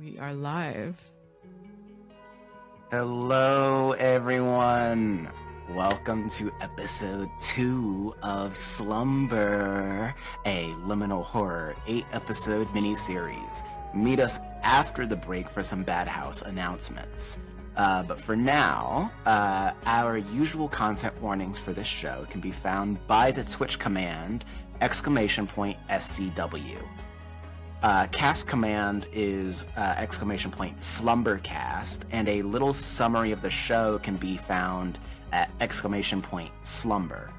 We are live. Hello, everyone. Welcome to episode 2 of Slumber, a liminal horror 8-episode miniseries. Meet us after the break for some Bad House announcements. But for now, our usual content warnings for this show can be found by the Twitch command !SCW. Cast command is !Slumbercast, and a little summary of the show can be found at !Slumber.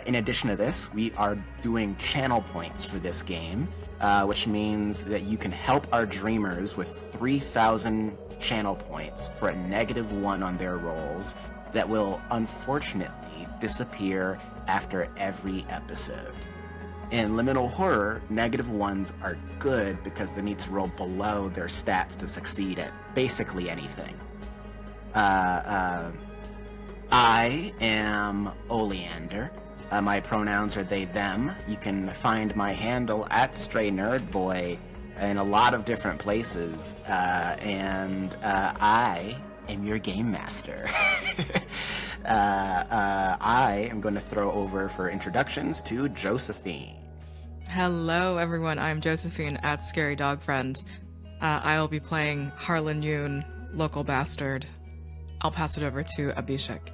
In addition to this, we are doing channel points for this game, which means that you can help our dreamers with 3,000 channel points for a -1 on their rolls that will unfortunately disappear after every episode. In liminal horror, -1s are good because they need to roll below their stats to succeed at basically anything. I am Oleander. My pronouns are they, them. You can find my handle at Stray Nerd Boy in a lot of different places, and I am your game master. I am going to throw over for introductions to Josephine. Hello, everyone. I'm Josephine at Scary Dog Friend. I'll be playing Harlan Yoon, local bastard. I'll pass it over to Abhishek.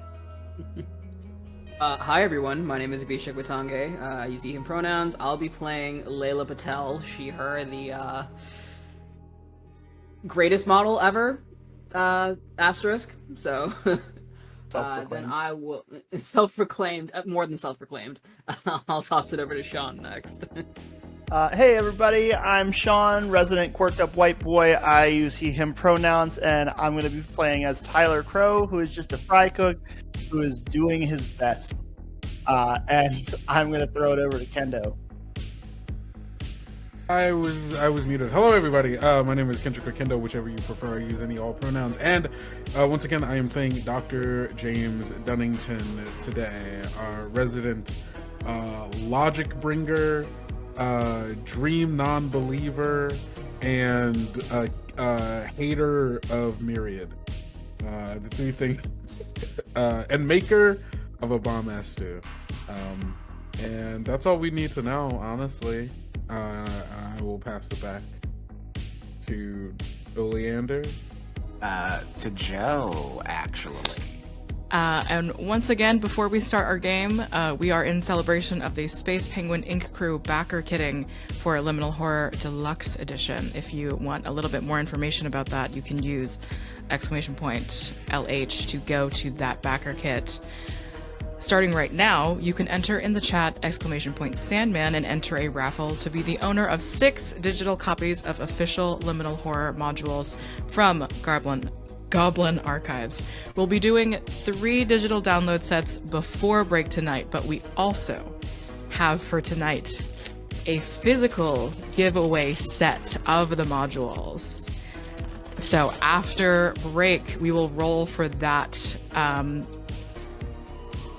Hi everyone, my name is Abhishek Batange. I use he, him pronouns. I'll be playing Layla Patel, she, her, the greatest model ever, asterisk. So, then I will, self-proclaimed, more than self-proclaimed. I'll toss it over to Sean next. Hey everybody, I'm Sean, resident quirked up white boy. I use he, him pronouns, and I'm going to be playing as Tyler Crow, who is just a fry cook who is doing his best. And I'm going to throw it over to Kendo. I was muted. Hello everybody, my name is Kendrick or Kendo, whichever you prefer. I use any all pronouns. And once again, I am playing Dr. James Dunnington today, our resident logic bringer, dream non-believer, and hater of Myriad. The three things. And maker of a bomb-ass stew. And that's all we need to know, honestly. I will pass it back to Oleander. To Joe, actually. And once again, before we start our game, we are in celebration of the Space Penguin Inc. crew backer kitting for Liminal Horror Deluxe Edition. If you want a little bit more information about that, you can use !LH to go to that backer kit. Starting right now, you can enter in the chat !Sandman and enter a raffle to be the owner of 6 digital copies of official Liminal Horror modules from Goblin Archives. We'll be doing 3 digital download sets before break tonight, but we also have for tonight a physical giveaway set of the modules. So after break, we will roll for that.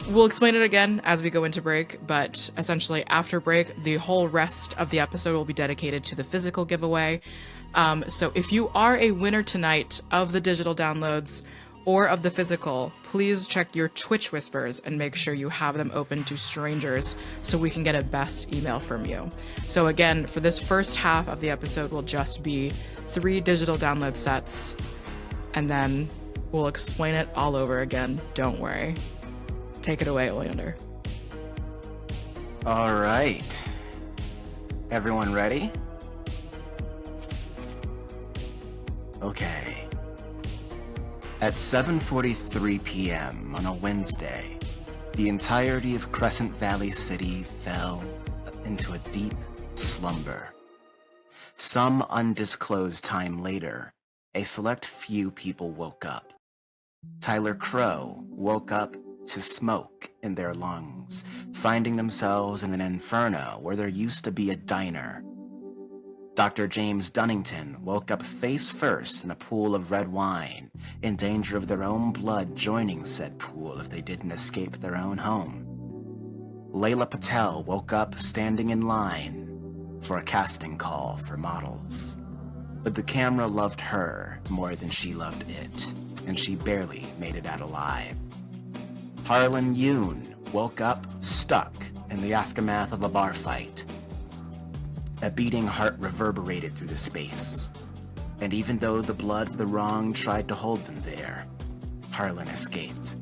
We'll explain it again as we go into break, but essentially after break, the whole rest of the episode will be dedicated to the physical giveaway. So if you are a winner tonight of the digital downloads or of the physical, please check your Twitch whispers and make sure you have them open to strangers so we can get a best email from you. So again, for this first half of the episode will just be 3 digital download sets, and then we'll explain it all over again. Don't worry. Take it away, Oleander. All right. Everyone ready? Okay. At 7:43 p.m. on a Wednesday, the entirety of Crescent Valley City fell into a deep slumber. Some undisclosed time later, a select few people woke up. Tyler Crow woke up to smoke in their lungs, finding themselves in an inferno where there used to be a diner. Dr. James Dunnington woke up face first in a pool of red wine, in danger of their own blood joining said pool if they didn't escape their own home. Layla Patel woke up standing in line for a casting call for models. But the camera loved her more than she loved it, and she barely made it out alive. Harlan Yoon woke up stuck in the aftermath of a bar fight. A beating heart reverberated through the space, and even though the blood of the wrong tried to hold them there, Harlan escaped.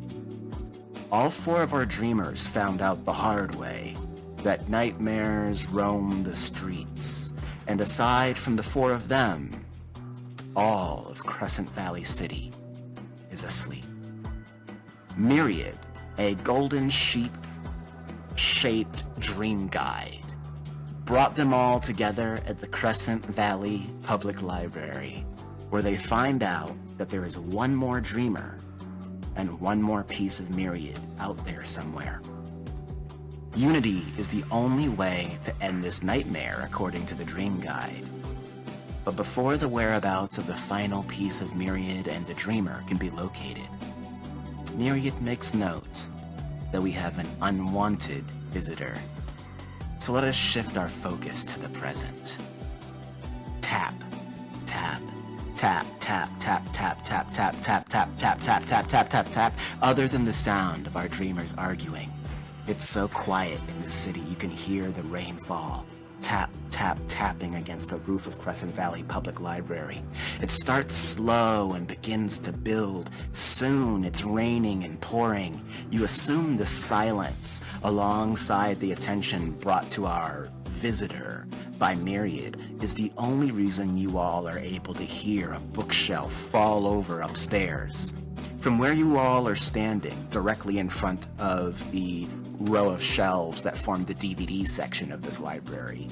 All 4 of our dreamers found out the hard way that nightmares roam the streets, and aside from the 4 of them, all of Crescent Valley City is asleep. Myriad, a golden sheep-shaped dream guide, brought them all together at the Crescent Valley Public Library, where they find out that there is one more dreamer and one more piece of Myriad out there somewhere. Unity is the only way to end this nightmare, according to the Dream Guide. But before the whereabouts of the final piece of Myriad and the Dreamer can be located, Myriad makes note that we have an unwanted visitor. So let us shift our focus to the present. Tap, tap, tap, tap, tap, tap, tap, tap, tap, tap, tap, tap, tap, tap, tap, tap. Other than the sound of our dreamers arguing, it's so quiet in the city you can hear the rain fall. Tap, tap, tapping against the roof of Crescent Valley Public Library. It starts slow and begins to build. Soon it's raining and pouring. You assume the silence alongside the attention brought to our visitor by Myriad is the only reason you all are able to hear a bookshelf fall over upstairs. From where you all are standing, directly in front of the row of shelves that form the DVD section of this library,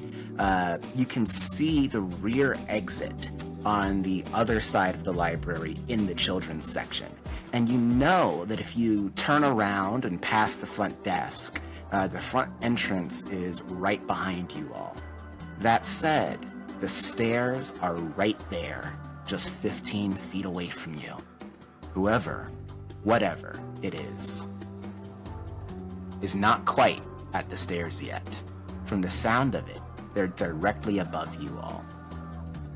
you can see the rear exit on the other side of the library in the children's section. And you know that if you turn around and pass the front desk, the front entrance is right behind you all. That said, the stairs are right there, just 15 feet away from you. Whoever, whatever it is not quite at the stairs yet. From the sound of it, they're directly above you all.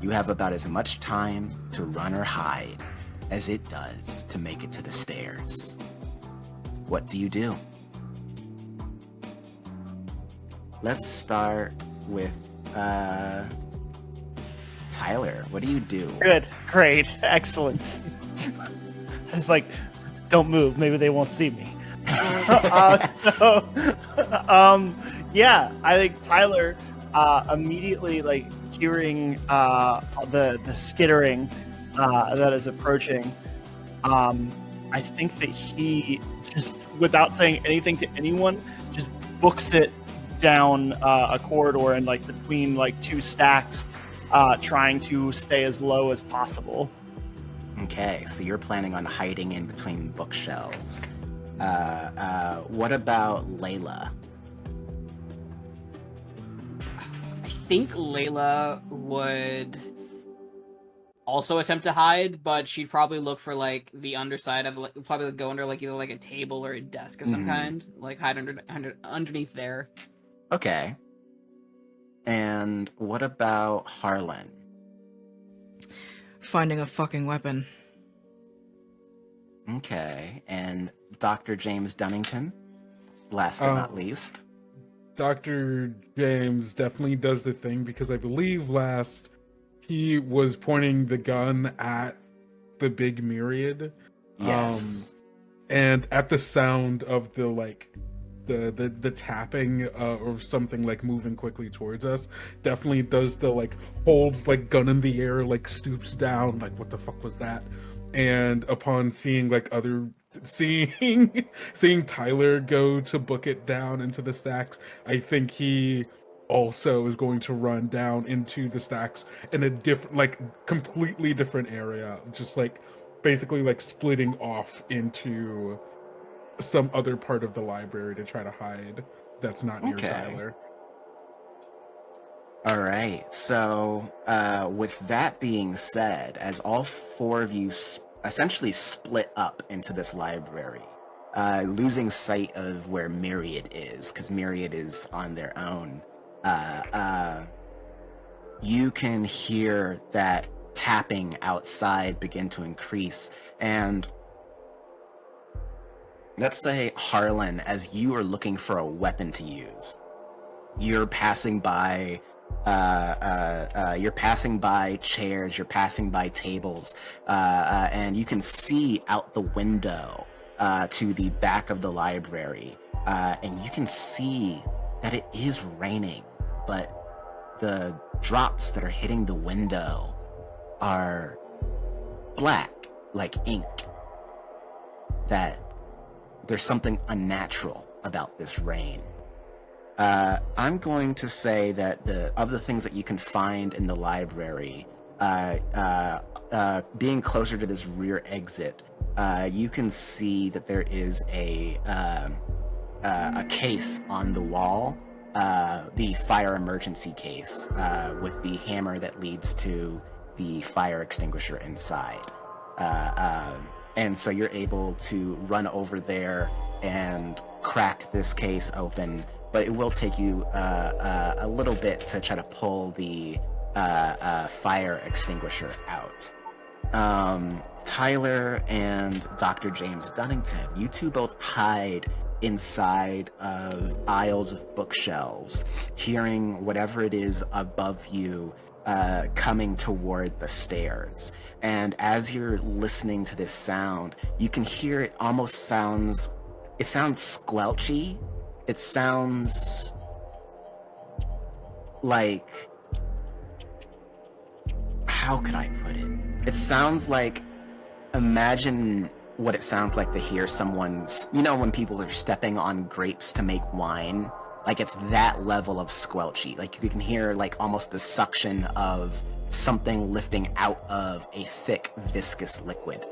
You have about as much time to run or hide as it does to make it to the stairs. What do you do? Let's start with Tyler. What do you do? Good, great, excellent. I was like, don't move, maybe they won't see me. Yeah, I think Tyler immediately, like, hearing the skittering that is approaching, I think that he just, without saying anything to anyone, just books it down a corridor and, like, between, like, 2 stacks, trying to stay as low as possible. Okay, so you're planning on hiding in between bookshelves. What about Layla? I think Layla would also attempt to hide, but she'd probably look for, like, the underside of, like, probably go under, like, either like a table or a desk of some kind, like hide underneath there. Okay. And what about Harlan? Finding a fucking weapon. Okay, and Dr. James Dunnington, last but not least. Dr. James definitely does the thing, because I believe last he was pointing the gun at the big Myriad. Yes. And at the sound of the, like, the tapping or something, like, moving quickly towards us, definitely does the, like, holds, like, gun in the air, like, stoops down, like, what the fuck was that? And upon seeing, like, seeing Tyler go to book it down into the stacks, I think he also is going to run down into the stacks in a different, like, completely different area, just, like, basically, like, splitting off into some other part of the library to try to hide that's not near Tyler. All right, so with that being said, as all 4 of you essentially split up into this library, losing sight of where Myriad is, because Myriad is on their own, you can hear that tapping outside begin to increase. And let's say, Harlan, as you are looking for a weapon to use, you're passing by chairs, you're passing by tables, and you can see out the window to the back of the library, and you can see that it is raining, but the drops that are hitting the window are black, like ink. That there's something unnatural about this rain. I'm going to say that of the things that you can find in the library, being closer to this rear exit, you can see that there is a case on the wall, the fire emergency case, with the hammer that leads to the fire extinguisher inside. And so you're able to run over there and crack this case open, but it will take you a little bit to try to pull the fire extinguisher out. Tyler and Dr. James Dunnington, you two both hide inside of aisles of bookshelves, hearing whatever it is above you coming toward the stairs. And as you're listening to this sound, you can hear it sounds squelchy. It sounds like, how could I put it? It sounds like, imagine what it sounds like to hear someone's, when people are stepping on grapes to make wine, like it's that level of squelchy. Like you can hear like almost the suction of something lifting out of a thick, viscous liquid.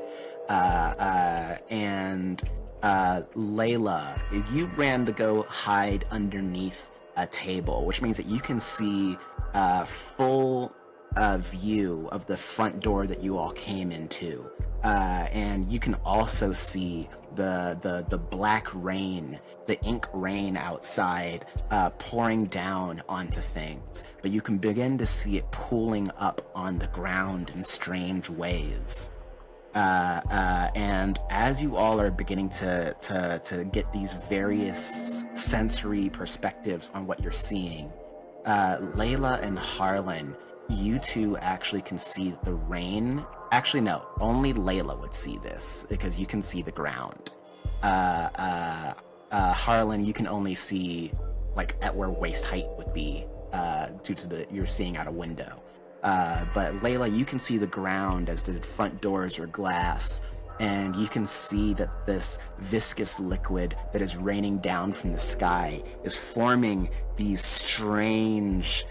And Layla, you ran to go hide underneath a table, which means that you can see full view of the front door that you all came into. And you can also see the black rain, the ink rain outside, pouring down onto things. But you can begin to see it pooling up on the ground in strange ways. And as you all are beginning to get these various sensory perspectives on what you're seeing, Layla and Harlan, you two actually can see the rain. Actually, no, only Layla would see this because you can see the ground. Harlan, you can only see like at where waist height would be due to you're seeing out a window. But Layla, you can see the ground as the front doors are glass, and you can see that this viscous liquid that is raining down from the sky is forming these strange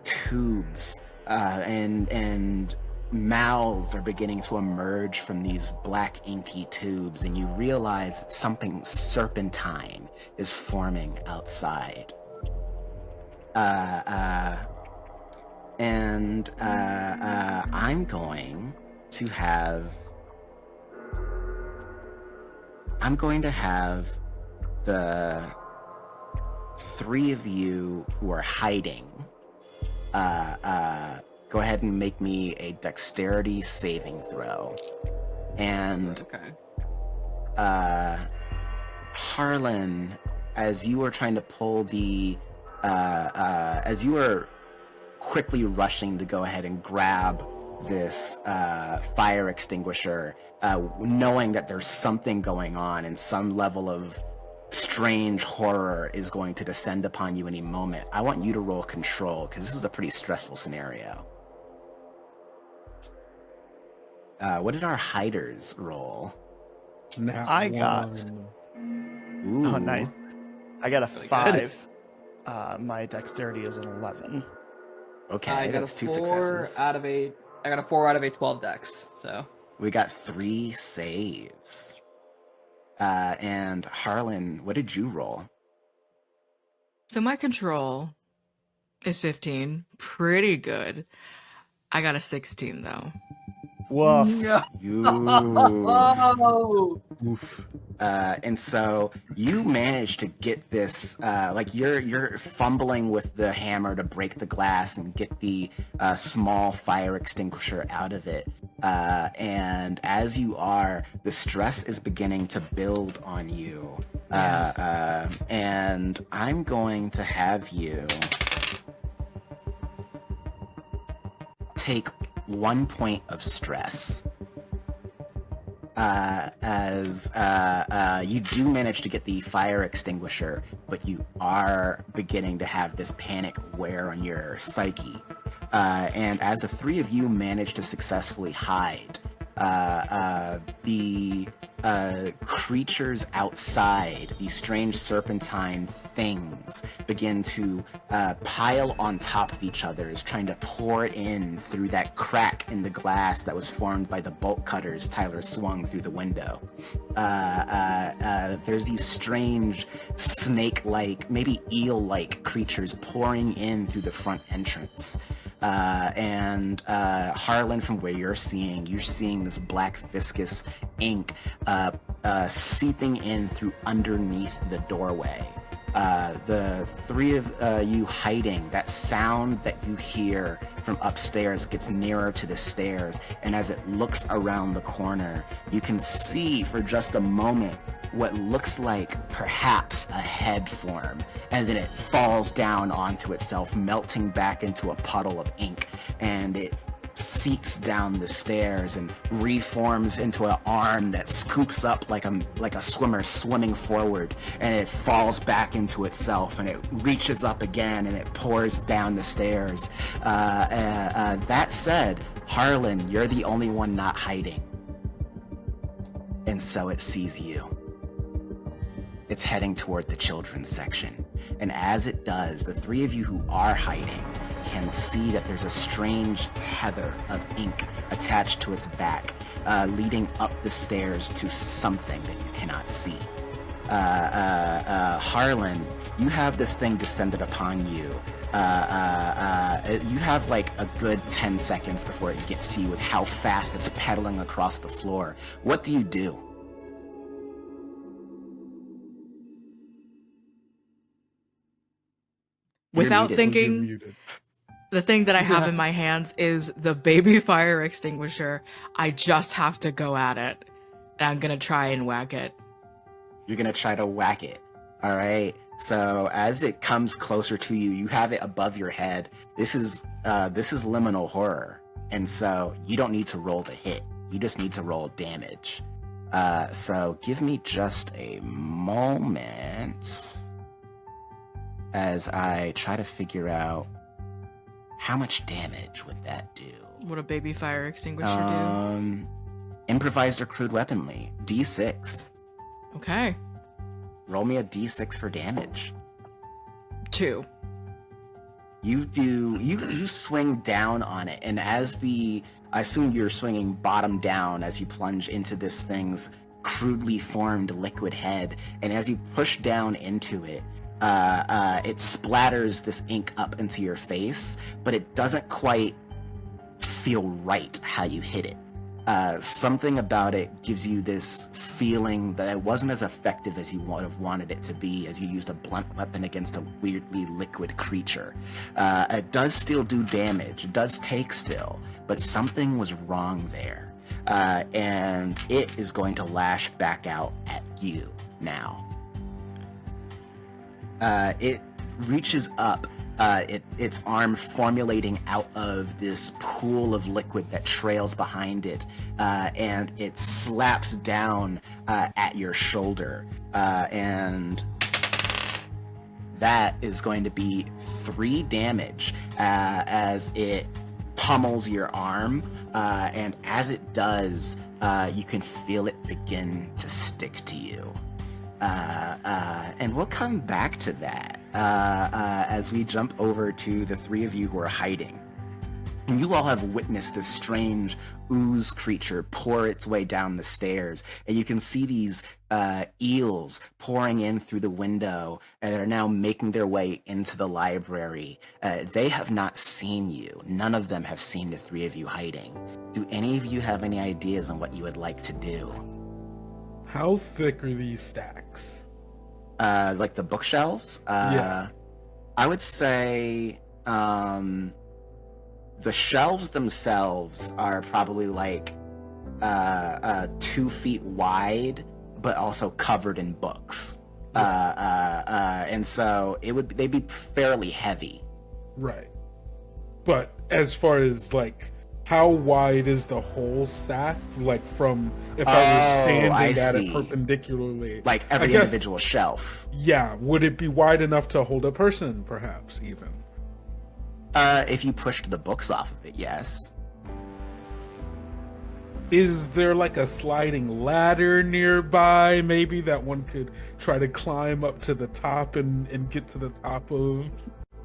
tubes, and mouths are beginning to emerge from these black inky tubes, and you realize that something serpentine is forming outside. And I'm going to have the three of you who are hiding go ahead and make me a dexterity saving throw. And Harlan, as you are trying to pull as you are quickly rushing to go ahead and grab this fire extinguisher, knowing that there's something going on and some level of strange horror is going to descend upon you any moment, I want you to roll control, because this is a pretty stressful scenario. What did our hiders roll? I got... Ooh. Oh, nice. I got a Really 5. My dexterity is an 11. Okay, I got that's a 2 4 successes. I got a 4 out of a 12 dex, so. We got 3 saves. And Harlan, what did you roll? So my control is 15. Pretty good. I got a 16 though. Woof. You. Oh! Oof. And so you manage to get this, like you're fumbling with the hammer to break the glass and get the small fire extinguisher out of it. And as you are, the stress is beginning to build on you. And I'm going to have you take 1 point of stress. As you do manage to get the fire extinguisher, but you are beginning to have this panic wear on your psyche. And as the three of you manage to successfully hide, the creatures outside, these strange serpentine things, begin to pile on top of each other, as trying to pour in through that crack in the glass that was formed by the bolt cutters Tyler swung through the window. There's these strange snake-like, maybe eel-like creatures pouring in through the front entrance. And Harlan, from where you're seeing this black viscous ink seeping in through underneath the doorway. The three of you hiding, that sound that you hear from upstairs gets nearer to the stairs, and as it looks around the corner, you can see for just a moment what looks like perhaps a head form, and then it falls down onto itself, melting back into a puddle of ink, and it seeps down the stairs and reforms into an arm that scoops up like a swimmer swimming forward, and it falls back into itself, and it reaches up again, and it pours down the stairs. That said, Harlan, you're the only one not hiding, and so it sees you. It's heading toward the children's section, and as it does, the three of you who are hiding can see that there's a strange tether of ink attached to its back, leading up the stairs to something that you cannot see. Harlan, you have this thing descended upon you. You have like a good 10 seconds before it gets to you with how fast it's pedaling across the floor. What do you do? Without muted. thinking, You're muted. the thing that I have in my hands is the baby fire extinguisher. I just have to go at it, and I'm gonna try and whack it. You're gonna try to whack it. All right. So as it comes closer to you, you have it above your head. This is liminal horror, and so you don't need to roll to hit. You just need to roll damage. So give me just a moment as I try to figure out how much damage would that do. What a baby fire extinguisher do? Improvised or crude weaponry, D6. Okay. Roll me a D6 for damage. 2. You swing down on it, and I assume you're swinging bottom down as you plunge into this thing's crudely formed liquid head, and as you push down into it, it splatters this ink up into your face, but it doesn't quite feel right how you hit it. Something about it gives you this feeling that it wasn't as effective as you would have wanted it to be, as you used a blunt weapon against a weirdly liquid creature. It does still do damage, it does take still, but something was wrong there. And it is going to lash back out at you now. It reaches up, its arm formulating out of this pool of liquid that trails behind it, and it slaps down at your shoulder, and that is going to be 3 damage as it pummels your arm, and as it does, you can feel it begin to stick to you. And we'll come back to that as we jump over to the 3 of you who are hiding. And you all have witnessed this strange ooze creature pour its way down the stairs, and you can see these eels pouring in through the window and are now making their way into the library. They have not seen you. None of them have seen the 3 of you hiding. Do any of you have any ideas on what you would like to do? How thick are these stacks? Like the bookshelves? Yeah. I would say the shelves themselves are probably like 2 feet wide, but also covered in books. And so they'd be fairly heavy. Right. But as far as like how wide is the whole stack? Like from if I was standing I at see. it perpendicularly. Like every I guess, individual shelf. Yeah. Would it be wide enough to hold a person, perhaps, even? If you pushed the books off of it, yes. Is there like a sliding ladder nearby, maybe, that one could try to climb up to the top and get to the top of?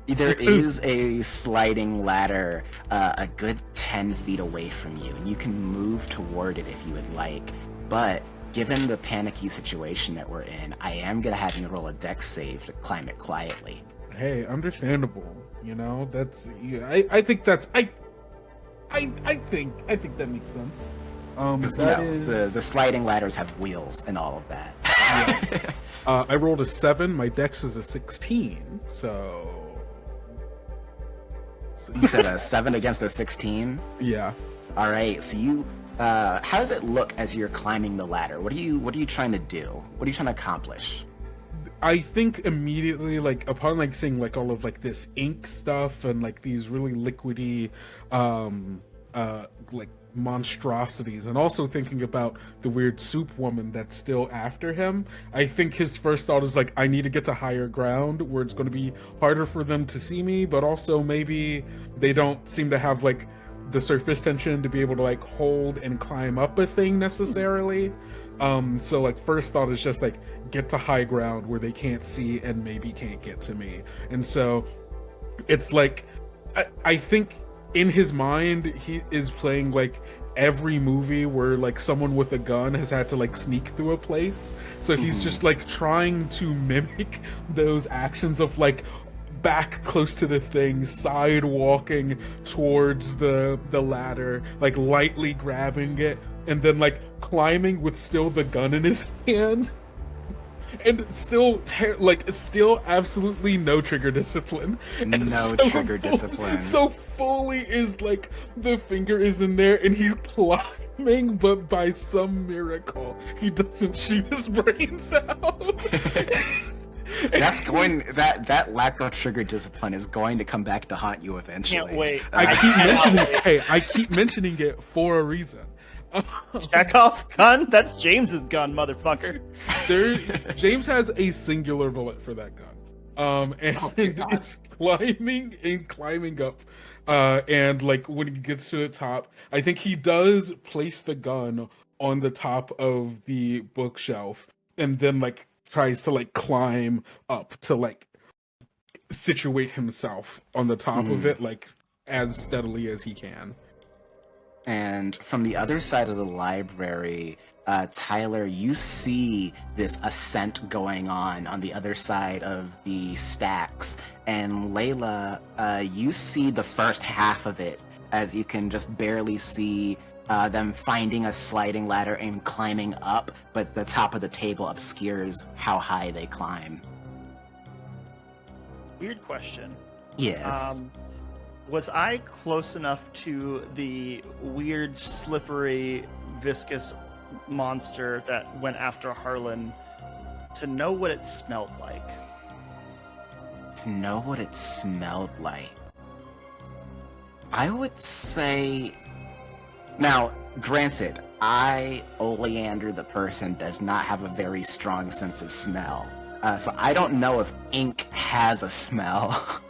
There is a sliding ladder a good 10 feet away from you, and you can move toward it if you would like. But given the panicky situation that we're in, I am going to have you roll a dex save to climb it quietly. Hey, understandable. You know, that's I think that's I think that makes sense. Because the sliding ladders have wheels and all of that. Yeah. I rolled a 7. My dex is a 16. So you said a 7 against a 16. Yeah. All right. So you, how does it look as you're climbing the ladder? What are you trying to do? What are you trying to accomplish? I think immediately, like, upon like seeing like all of like this ink stuff and like these really liquidy like monstrosities, and also thinking about the weird soup woman that's still after him, I think his first thought is like, I need to get to higher ground where it's going to be harder for them to see me, but also maybe they don't seem to have like the surface tension to be able to like hold and climb up a thing necessarily. So like first thought is just like get to high ground where they can't see and maybe can't get to me. And so it's like I think in his mind he is playing like every movie where like someone with a gun has had to like sneak through a place. So he's just like trying to mimic those actions of like back close to the thing, side walking towards the ladder, like lightly grabbing it, and then like climbing with still the gun in his hand, and still absolutely no trigger discipline. And Trigger discipline. So fully is like the finger is in there and he's climbing, but by some miracle he doesn't shoot his brains out. That lack of trigger discipline is going to come back to haunt you eventually. Can't wait. I keep mentioning it for a reason. Chekhov's gun? That's James's gun, motherfucker. James has a singular bullet for that gun. And it's climbing up. And like when he gets to the top, I think he does place the gun on the top of the bookshelf, and then like tries to like climb up to like situate himself on the top of it, like as steadily as he can. And from the other side of the library, Tyler, you see this ascent going on the other side of the stacks. And Layla, you see the first half of it, as you can just barely see them finding a sliding ladder and climbing up, but the top of the table obscures how high they climb. Weird question. Yes. Was I close enough to the weird, slippery, viscous monster that went after Harlan to know what it smelled like? To know what it smelled like? I would say... Now, granted, Oleander the person, does not have a very strong sense of smell. So I don't know if ink has a smell.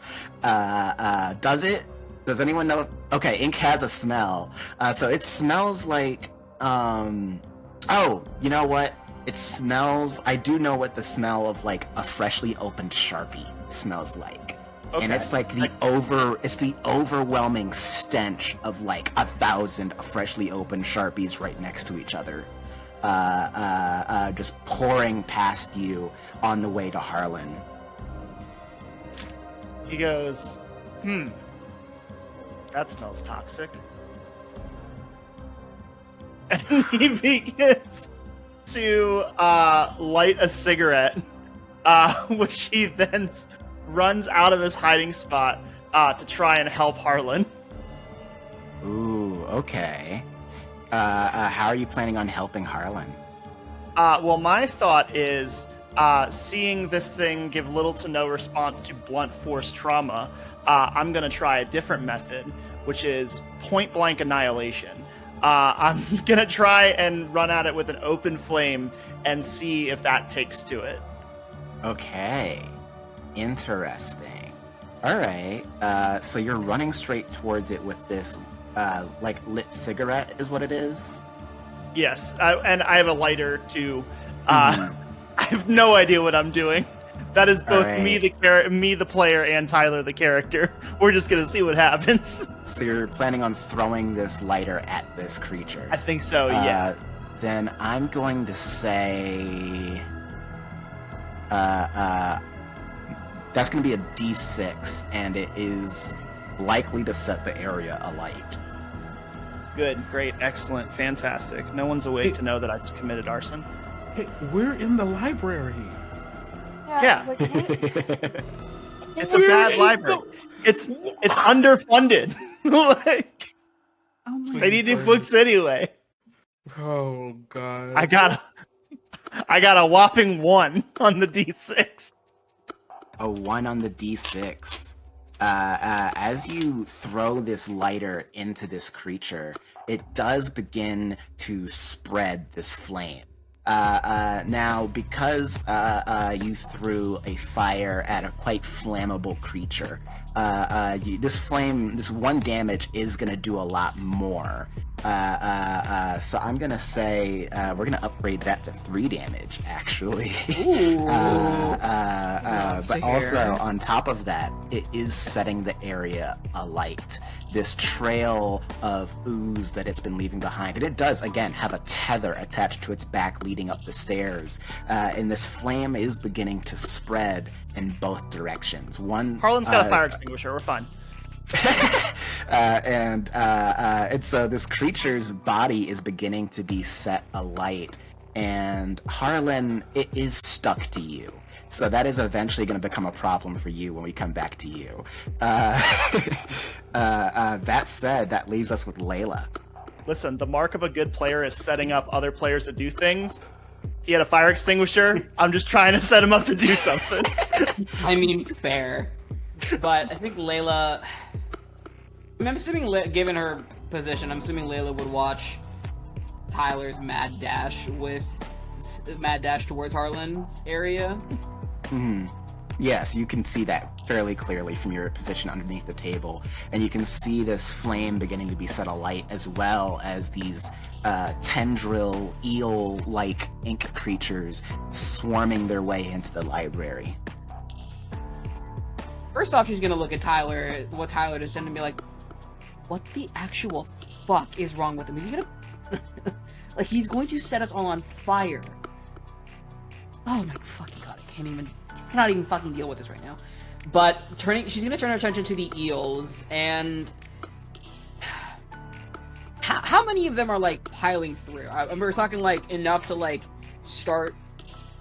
Does it? Does anyone know? Okay, ink has a smell. So it smells like, oh, you know what? It smells, I do know what the smell of like a freshly opened Sharpie smells like. Okay. And it's like it's the overwhelming stench of like 1,000 freshly opened Sharpies right next to each other. Just pouring past you on the way to Harlan. He goes, that smells toxic. And he begins to light a cigarette, which he then runs out of his hiding spot to try and help Harlan. Ooh, okay. How are you planning on helping Harlan? Well, my thought is, seeing this thing give little to no response to blunt force trauma, I'm going to try a different method, which is point-blank annihilation. I'm going to try and run at it with an open flame and see if that takes to it. Okay. Interesting. Alright, so you're running straight towards it with this, lit cigarette is what it is? Yes, and I have a lighter, too. I have no idea what I'm doing. That is both Alright. me the player, and Tyler the character. We're just going to see what happens. So you're planning on throwing this lighter at this creature? I think so, yeah. Then I'm going to say... that's going to be a D6, and it is likely to set the area alight. Good, great, excellent, fantastic. No one's awake to know that I just committed arson. Hey, we're in the library. Yeah. I was like, what? It's a bad library. It's underfunded. Like, Oh my they need new books anyway. Oh god. I got a whopping 1 on the D6. A 1 on the D6. As you throw this lighter into this creature, it does begin to spread this flame. Now, because you threw a fire at a quite flammable creature, this 1 damage is going to do a lot more. So I'm going to say we're going to upgrade that to 3 damage, actually. But also, on top of that, it is setting the area alight. This trail of ooze that it's been leaving behind. And it does, again, have a tether attached to its back leading up the stairs. And this flame is beginning to spread in both directions. Harlan's got a fire extinguisher. We're fine. And so this creature's body is beginning to be set alight. And Harlan, it is stuck to you. So that is eventually going to become a problem for you when we come back to you. That said, that leaves us with Layla. Listen, the mark of a good player is setting up other players to do things. He had a fire extinguisher. I'm just trying to set him up to do something. I mean, fair. But I think Layla... I'm assuming, given her position, I'm assuming Layla would watch Tyler's mad dash towards Harlan's area. Yes, you can see that fairly clearly from your position underneath the table, and you can see this flame beginning to be set alight, as well as these tendril, eel-like ink creatures swarming their way into the library. First off, she's gonna look at Tyler, what Tyler just said, and be like, what the actual fuck is wrong with him? Is he gonna... like, he's going to set us all on fire. Oh my fucking god, I cannot even fucking deal with this right now. But she's gonna turn her attention to the eels, and how many of them are like piling through? We're talking like enough to like start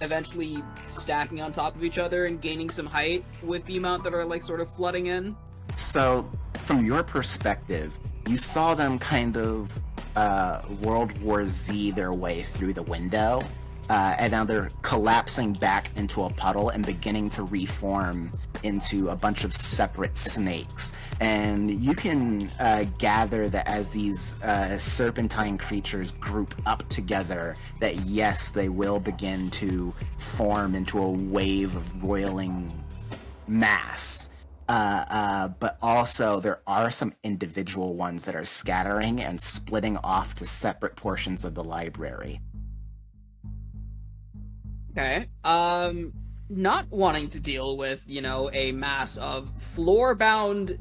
eventually stacking on top of each other and gaining some height with the amount that are like sort of flooding in. So, from your perspective, you saw them kind of World War Z their way through the window, and now they're collapsing back into a puddle and beginning to reform into a bunch of separate snakes. And you can gather that as these serpentine creatures group up together, that yes, they will begin to form into a wave of roiling mass. But also there are some individual ones that are scattering and splitting off to separate portions of the library. Okay. Not wanting to deal with, a mass of floor-bound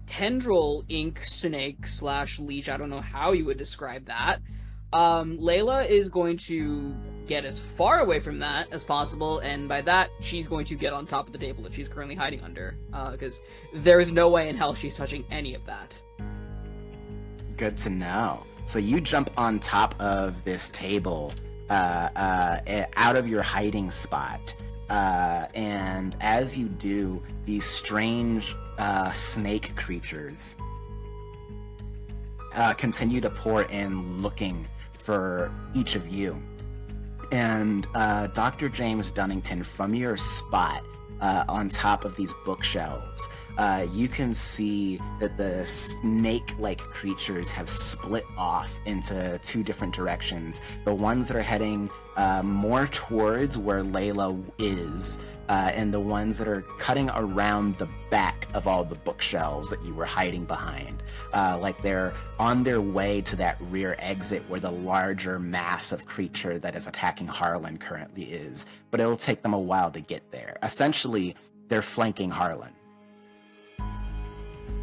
tendril ink snake / leech, I don't know how you would describe that. Layla is going to get as far away from that as possible, and by that, she's going to get on top of the table that she's currently hiding under, because there's no way in hell she's touching any of that. Good to know. So you jump on top of this table, out of your hiding spot. And as you do, these strange snake creatures continue to pour in looking for each of you. And Dr. James Dunnington, from your spot on top of these bookshelves, you can see that the snake-like creatures have split off into two different directions. The ones that are heading more towards where Layla is, and the ones that are cutting around the back of all the bookshelves that you were hiding behind. Like they're on their way to that rear exit where the larger mass of creature that is attacking Harlan currently is. But it'll take them a while to get there. Essentially, they're flanking Harlan.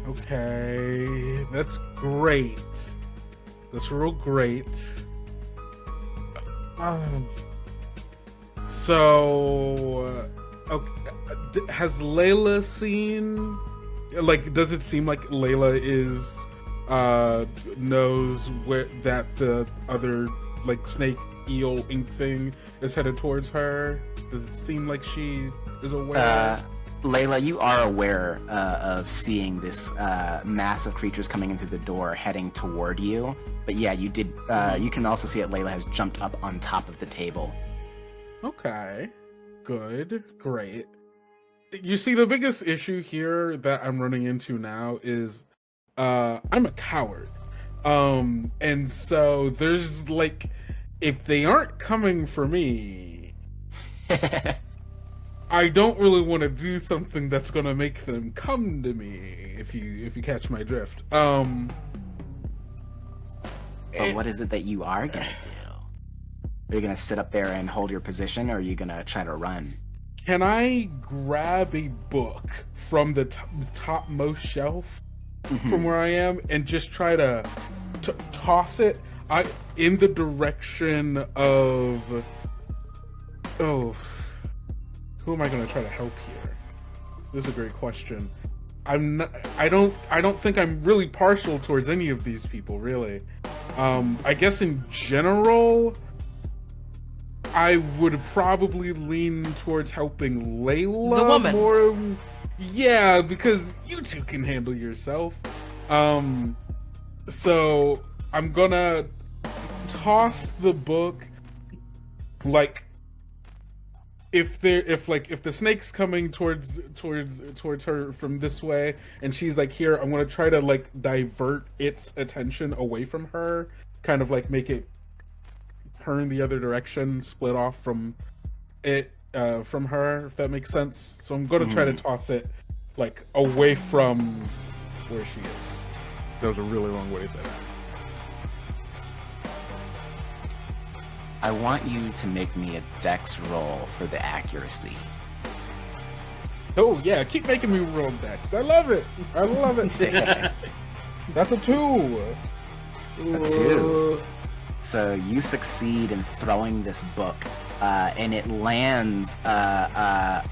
Okay, that's great. That's real great. So, okay, has Layla seen? Like, does it seem like Layla is knows where that the other like snake eel ink thing is headed towards her? Does it seem like she is aware? Layla, you are aware of seeing this mass of creatures coming in through the door heading toward you. But yeah, you did. You can also see that Layla has jumped up on top of the table. Okay, good, great. You see, the biggest issue here that I'm running into now is I'm a coward. And so there's like, if they aren't coming for me, I don't really want to do something that's gonna make them come to me, if you catch my drift. But what is it that you are gonna do? Are you gonna sit up there and hold your position, or are you gonna try to run? Can I grab a book from the topmost shelf from where I am and just try to toss it in the direction of... Oh... Who am I going to try to help here? This is a great question. I don't think I'm really partial towards any of these people, really. I guess in general, I would probably lean towards helping Layla. The woman. More. Yeah, because you two can handle yourself. So I'm gonna toss the book, like, if the snake's coming towards her from this way and she's like here, I'm gonna try to like divert its attention away from her, kind of like make it turn the other direction, split off from it, from her, if that makes sense. So I'm gonna try to toss it like away from where she is. That was a really long way to say that. I want you to make me a dex roll for the accuracy. Oh yeah, keep making me roll dex. I love it. I love it. That's a 2. A 2. So you succeed in throwing this book, and it lands not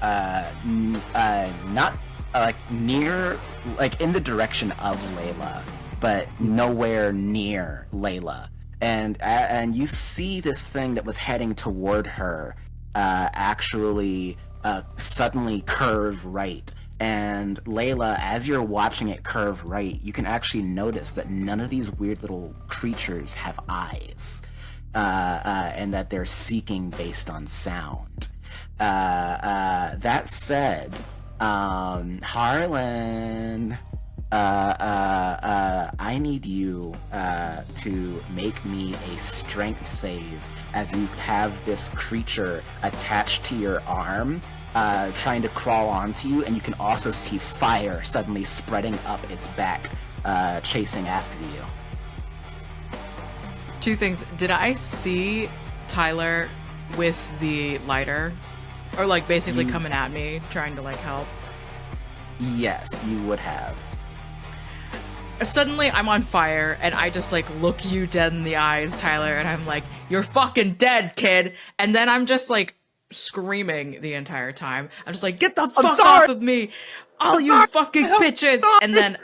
like near, like in the direction of Layla, but nowhere near Layla. And you see this thing that was heading toward her actually suddenly curve right. And Layla, as you're watching it curve right, you can actually notice that none of these weird little creatures have eyes, and that they're seeking based on sound. That said, Harlan... I need you to make me a strength save as you have this creature attached to your arm, trying to crawl onto you, and you can also see fire suddenly spreading up its back, chasing after you. 2 things. Did I see Tyler with the lighter? Or like basically coming at me, trying to like help? Yes, you would have. Suddenly I'm on fire and I just like look you dead in the eyes, Tyler, and I'm like, you're fucking dead, kid. And then I'm just like screaming the entire time. I'm just like, get the fuck off of me, all you fucking bitches. And then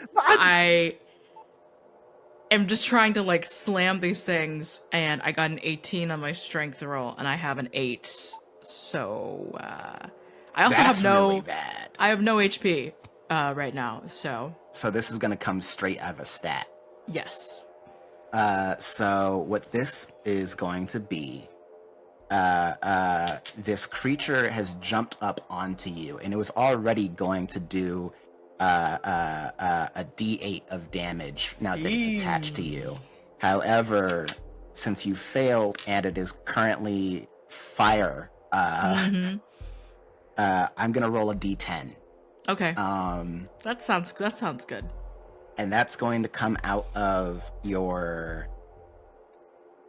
am just trying to like slam these things, and I got an 18 on my strength roll, and I have an 8. So I also That's have no really bad. I have no HP right now. So this is gonna come straight out of a stat. yes. So what this is going to be, this creature has jumped up onto you, and it was already going to do a D8 of damage now that it's attached to you. However, since you failed and it is currently fire, I'm gonna roll a D10. Okay. That sounds good. And that's going to come out of your...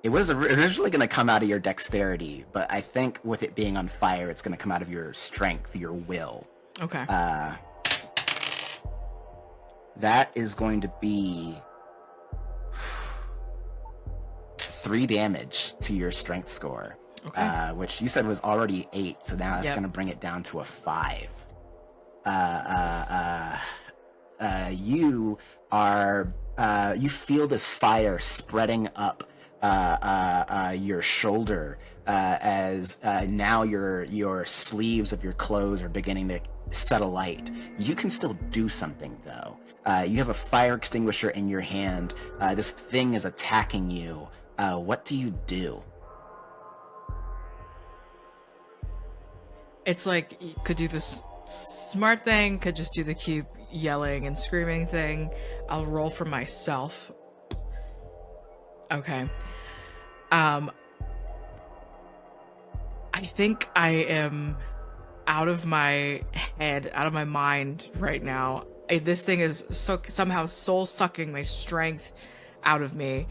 It was originally going to come out of your dexterity, but I think with it being on fire, it's going to come out of your strength, your will. Okay. That is going to be 3 damage to your strength score. Okay. Which you said was already 8, so now that's Yep. going to bring it down to a 5. You are you feel this fire spreading up your shoulder as now your sleeves of your clothes are beginning to set alight. You can still do something though. You have a fire extinguisher in your hand. This thing is attacking you. What do you do? It's like you could do this smart thing, could just do the keep yelling and screaming thing. I'll roll for myself. Okay. I think I am out of my head, out of my mind right now. This thing is somehow soul sucking my strength out of me.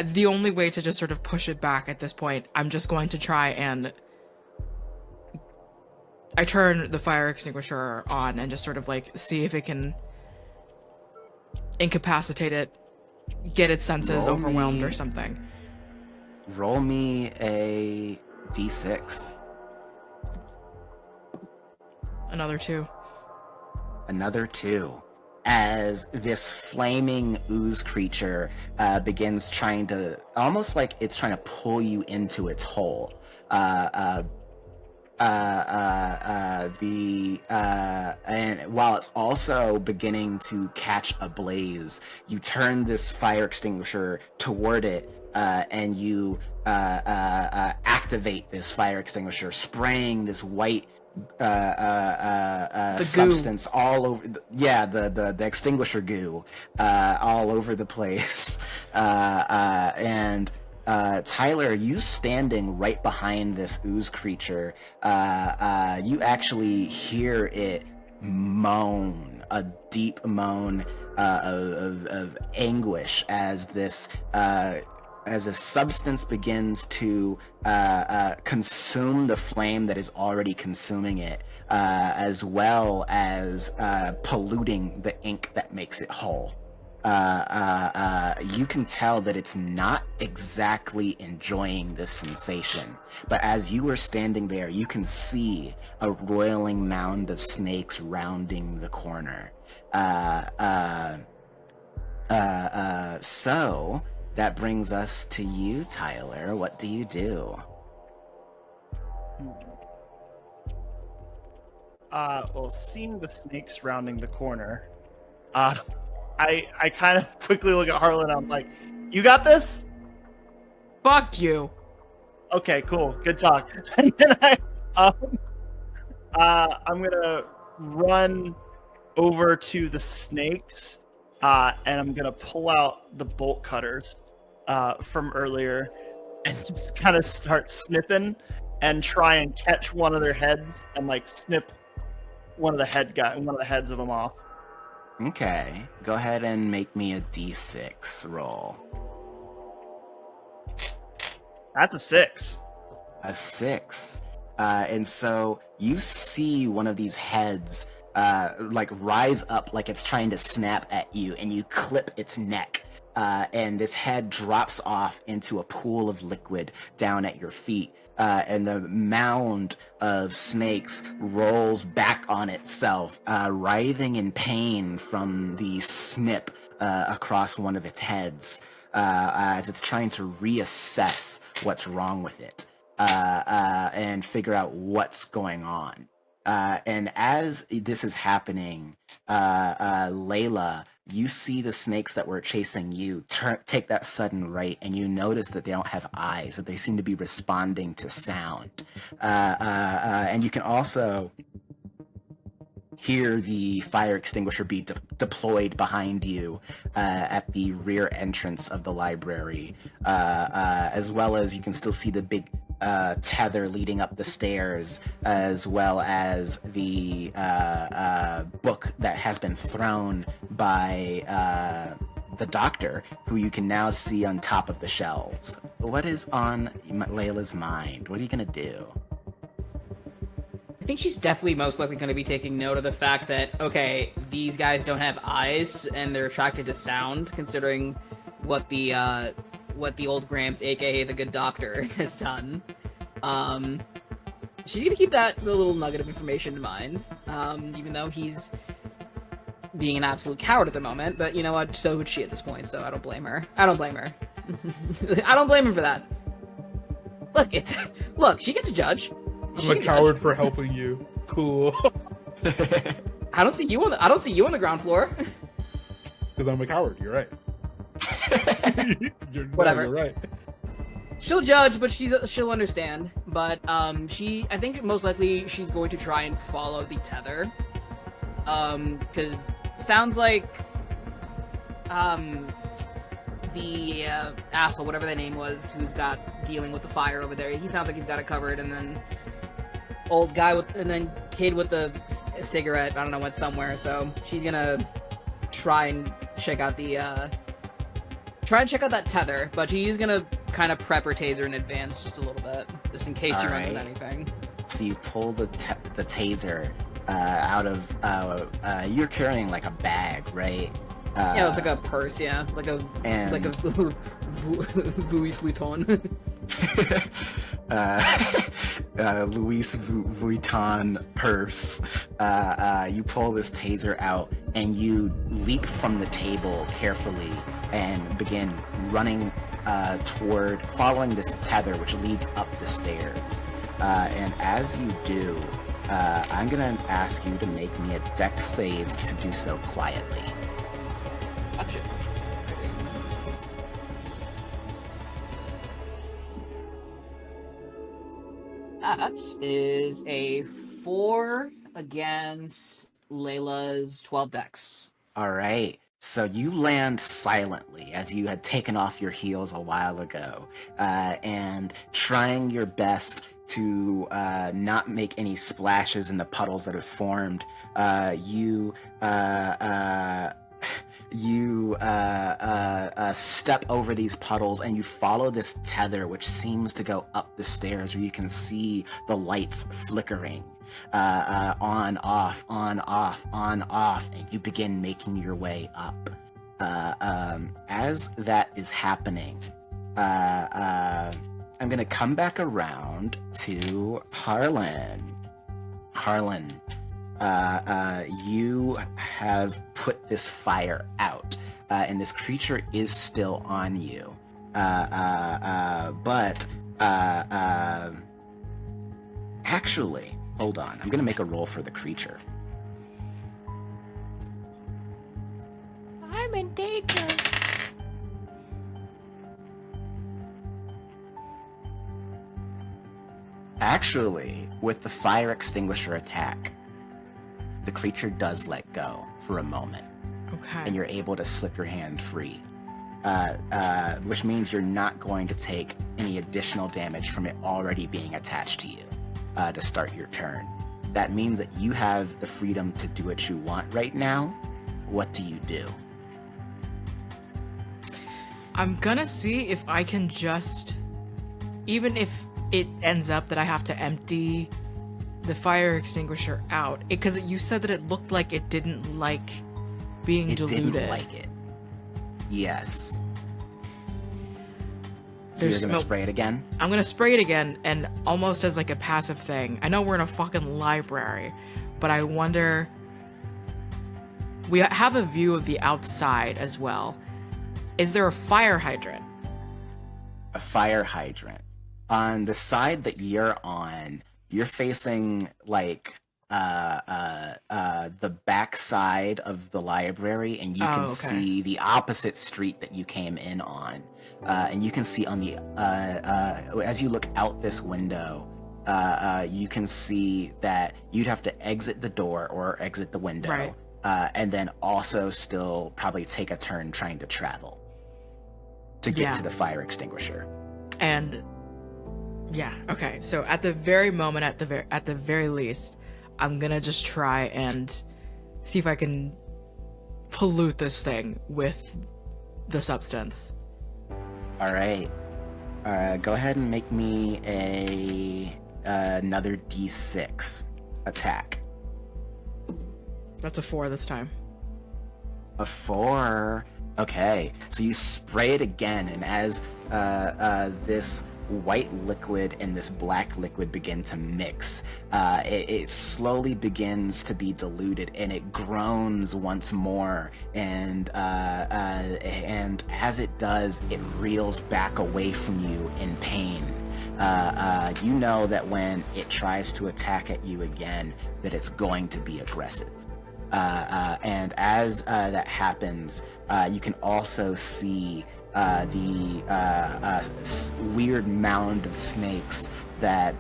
The only way to just sort of push it back at this point, I'm just going to try and I turn the fire extinguisher on and just sort of like see if it can incapacitate it, get its senses overwhelmed or something. Roll me a d6. Another 2. Another 2. As this flaming ooze creature begins trying to, almost like it's trying to pull you into its hole. And while it's also beginning to catch a blaze, you turn this fire extinguisher toward it, and you activate this fire extinguisher, spraying this white substance all over the extinguisher goo all over the place. And Tyler, you standing right behind this ooze creature, you actually hear it moan, a deep moan of anguish as this as a substance begins to consume the flame that is already consuming it, as well as polluting the ink that makes it whole. You can tell that it's not exactly enjoying this sensation, but as you are standing there, you can see a roiling mound of snakes rounding the corner. So that brings us to you, Tyler. What do you do? Well, seeing the snakes rounding the corner, I kind of quickly look at Harlan. I'm like, "You got this." Fuck you. Okay, cool. Good talk. And then I'm gonna run over to the snakes, and I'm gonna pull out the bolt cutters from earlier, and just kind of start snipping and try and catch one of their heads and like snip one of the heads of them off. Okay, go ahead and make me a d6 roll. That's a 6. A 6. And so you see one of these heads like rise up like it's trying to snap at you, and you clip its neck. And this head drops off into a pool of liquid down at your feet. And the mound of snakes rolls back on itself, writhing in pain from the snip across one of its heads as it's trying to reassess what's wrong with it and figure out what's going on. And as this is happening, Layla, you see the snakes that were chasing you take that sudden right, and you notice that they don't have eyes, that they seem to be responding to sound. And you can also hear the fire extinguisher be deployed behind you at the rear entrance of the library, as well as you can still see the big tether leading up the stairs, as well as the book that has been thrown by the doctor, who you can now see on top of the shelves. What is on Layla's mind? What are you gonna do? I think she's definitely most likely going to be taking note of the fact that, okay, these guys don't have eyes and they're attracted to sound, considering what the old Gramps, aka the good doctor, has done. She's going to keep that little nugget of information in mind, even though he's being an absolute coward at the moment, but you know what, so would she at this point, so I don't blame her. I don't blame her. I don't blame him for that. Look, she gets a judge. I'm a coward for helping you. Cool. I don't see you on the ground floor. Because I'm a coward. You're right. Whatever. You're right. She'll judge, but she'll understand. But I think most likely she's going to try and follow the tether. Because sounds like the asshole, whatever that name was, who's got dealing with the fire over there. He sounds like he's got it covered, and then old guy and then kid with the cigarette, I don't know, went somewhere, so she's gonna try and check out that tether, but she's gonna kind of prep her taser in advance just a little bit, just in case she runs into anything. So you pull the taser out of, you're carrying like a bag, right? Yeah, it's like a purse, yeah, like a Louis Vuitton. Louis Vuitton purse. You pull this taser out and you leap from the table carefully and begin running following this tether which leads up the stairs. And as you do, I'm gonna ask you to make me a dex save to do so quietly. Gotcha. That is a 4 against Layla's 12 dex. All right. So you land silently as you had taken off your heels a while ago, and trying your best to not make any splashes in the puddles that have formed. You step over these puddles and you follow this tether which seems to go up the stairs, where you can see the lights flickering on, off, and you begin making your way up. As that is happening, I'm gonna come back around to Harlan. Harlan, you have put this fire out, and this creature is still on you. But actually, hold on. I'm gonna make a roll for the creature. I'm in danger. Actually, with the fire extinguisher attack, the creature does let go for a moment. Okay. And you're able to slip your hand free. Which means you're not going to take any additional damage from it already being attached to you to start your turn. That means that you have the freedom to do what you want right now. What do you do? I'm gonna see if I can just, even if it ends up that I have to empty the fire extinguisher out, because you said that it looked like it didn't like being diluted. It didn't like it. Yes. So you're gonna spray it again? I'm gonna spray it again, and almost as like a passive thing. I know we're in a fucking library, but I wonder, We have a view of the outside as well. Is there a fire hydrant? A fire hydrant. On the side that you're on, you're facing like the back side of the library, and you can see the opposite street that you came in on. And you can see on the as you look out this window, you can see that you'd have to exit the door or exit the window, right. And then also still probably take a turn trying to travel to get to the fire extinguisher. And yeah, okay. So at the very moment, at the very least, I'm gonna just try and see if I can pollute this thing with the substance. All right. Go ahead and make me another D6 attack. That's a 4 this time. A 4. Okay. So you spray it again, and as this white liquid and this black liquid begin to mix, it slowly begins to be diluted, and it groans once more, and as it does, it reels back away from you in pain. You know that when it tries to attack at you again, that it's going to be aggressive. And as that happens, you can also see the weird mound of snakes that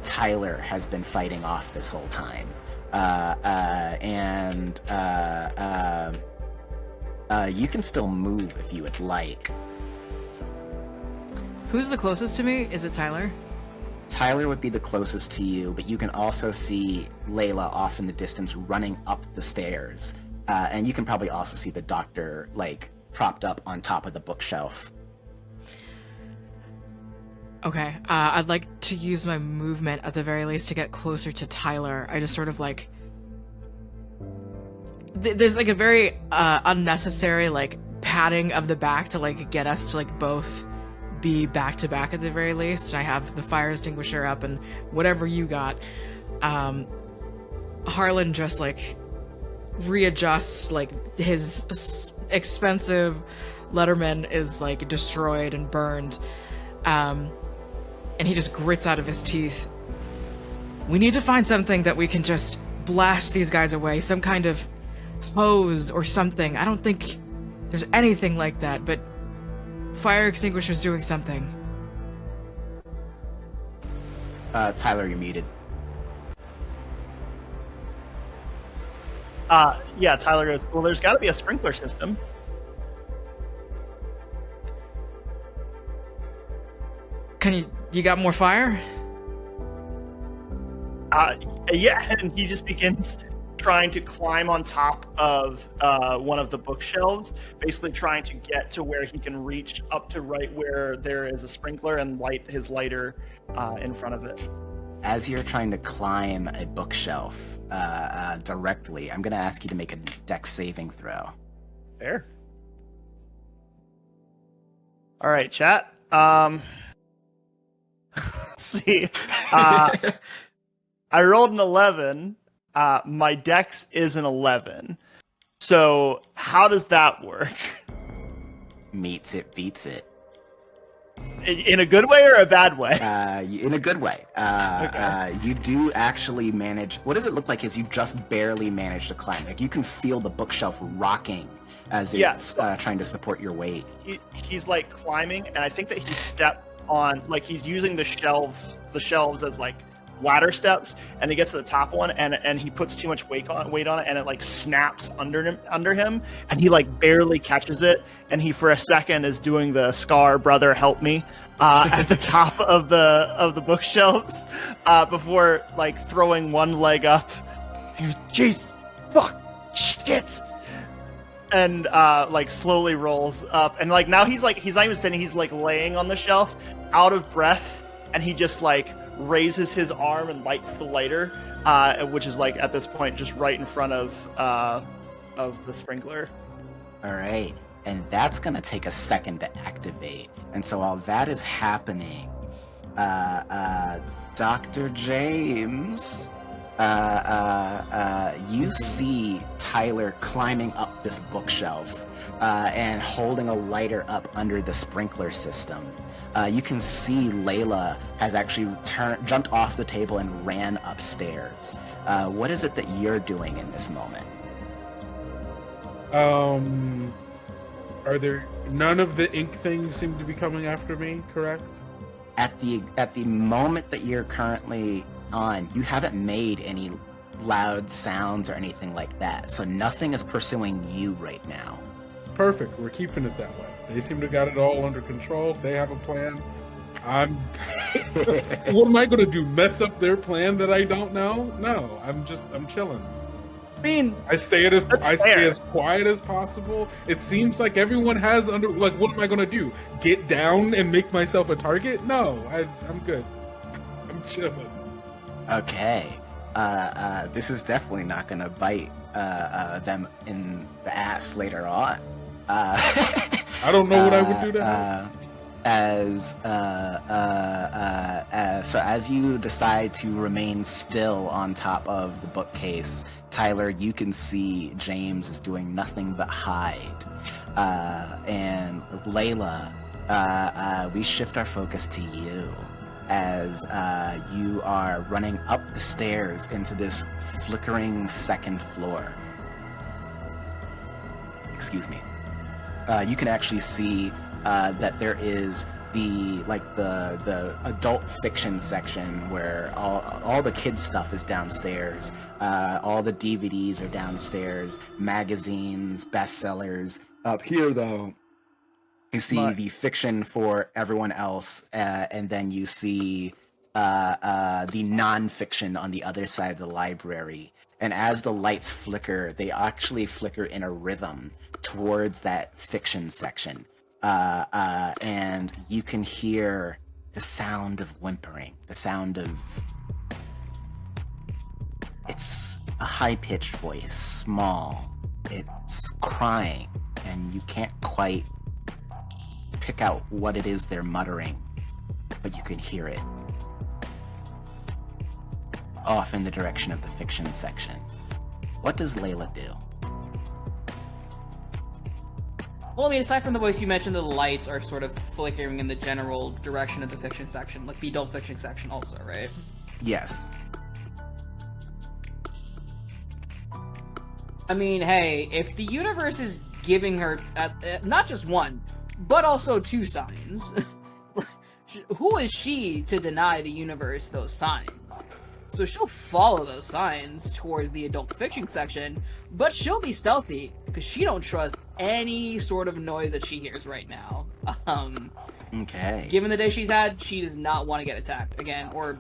Tyler has been fighting off this whole time. You can still move if you would like. Who's the closest to me? Is it Tyler? Tyler would be the closest to you, but you can also see Layla off in the distance running up the stairs. And you can probably also see the doctor, like, propped up on top of the bookshelf. Okay, I'd like to use my movement at the very least to get closer to Tyler. I just sort of like... There's like a very unnecessary like patting of the back to like get us to like both be back to back at the very least. And I have the fire extinguisher up and whatever you got. Harlan just like readjusts, like his expensive Letterman is like destroyed and burned, and he just grits out of his teeth, "We need to find something that we can just blast these guys away, some kind of hose or something. I don't think there's anything like that, but fire extinguisher's doing something." Tyler, you're muted. Yeah, Tyler goes, "Well, there's got to be a sprinkler system." You got more fire? Yeah, and he just begins trying to climb on top of one of the bookshelves, basically trying to get to where he can reach up to right where there is a sprinkler and light his lighter in front of it. As you're trying to climb a bookshelf directly, I'm going to ask you to make a dex saving throw. Fair. All right, chat. Let's see. I rolled an 11. My dex is an 11. So how does that work? Meets it, beats it. In a good way or a bad way? In a good way. Okay. You do actually manage... What does it look like is you just barely manage to climb? Like, you can feel the bookshelf rocking as it's trying to support your weight. He's, like, climbing, and I think that he stepped on... Like, he's using the shelves as, like, ladder steps, and he gets to the top one, and he puts too much weight on it, and it like snaps under him, and he like barely catches it, and he for a second is doing the Scar brother help me at the top of the bookshelves before like throwing one leg up. He goes, "Jesus, fuck, shit," and like slowly rolls up, and like now he's not even sitting, he's like laying on the shelf, out of breath, and he just like raises his arm and lights the lighter, which is like at this point just right in front of the sprinkler. All right, and that's gonna take a second to activate. And so while that is happening, Dr. James, You see Tyler climbing up this bookshelf and holding a lighter up under the sprinkler system. You can see Layla has actually jumped off the table and ran upstairs. What is it that you're doing in this moment? Are there none of the ink things seem to be coming after me, correct? At the moment that you're currently on, you haven't made any loud sounds or anything like that, so nothing is pursuing you right now. Perfect. We're keeping it that way. They seem to got it all under control. They have a plan. I'm what am I gonna do? Mess up their plan that I don't know? No, I'm chilling. I mean, I stay as fair. quiet as possible. It seems like everyone has under like, what am I gonna do? Get down and make myself a target? No, I'm good. I'm chilling. Okay. This is definitely not gonna bite them in the ass later on. I don't know what I would do to help. So as you decide to remain still on top of the bookcase, Tyler, you can see James is doing nothing but hide. And Layla, we shift our focus to you as you are running up the stairs into this flickering second floor. Excuse me. You can actually see that there is the adult fiction section where all the kids stuff is downstairs. All the DVDs are downstairs, magazines, bestsellers. Up here, though, you see the fiction for everyone else, and then you see the non-fiction on the other side of the library. And as the lights flicker, they actually flicker in a rhythm towards that fiction section. And you can hear the sound of whimpering, the sound of... It's a high-pitched voice, small. It's crying, and you can't quite pick out what it is they're muttering, but you can hear it. Off in the direction of the fiction section. What does Layla do? Well, I mean, aside from the voice, you mentioned the lights are sort of flickering in the general direction of the fiction section, like the adult fiction section also, right? Yes. I mean, hey, if the universe is giving her not just one, but also two signs, who is she to deny the universe those signs? So she'll follow those signs towards the adult fiction section, but she'll be stealthy because she don't trust any sort of noise that she hears right now. Okay. Given the day she's had, she does not want to get attacked again or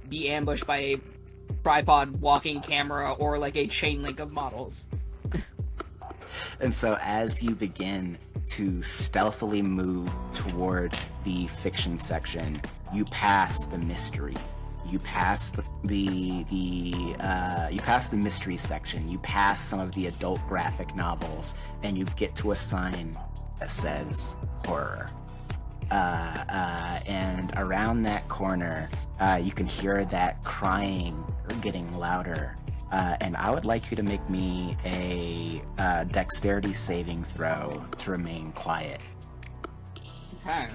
be ambushed by a tripod walking camera or like a chain link of models. And so as you begin to stealthily move toward the fiction section, you pass the mystery. You pass you pass the mystery section. You pass some of the adult graphic novels, and you get to a sign that says horror. And around that corner, you can hear that crying getting louder. And I would like you to make me a dexterity saving throw to remain quiet. Okay.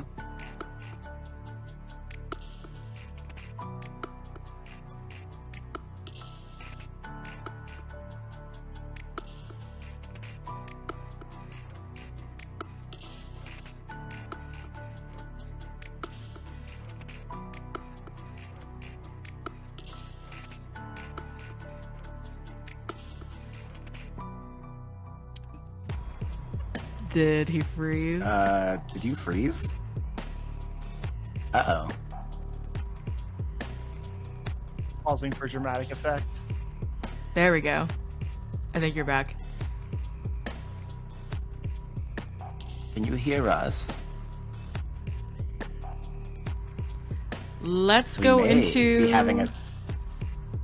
Did he freeze? Did you freeze? Uh-oh. Pausing for dramatic effect. There we go. I think you're back. Can you hear us? Let's We go may into... be having a,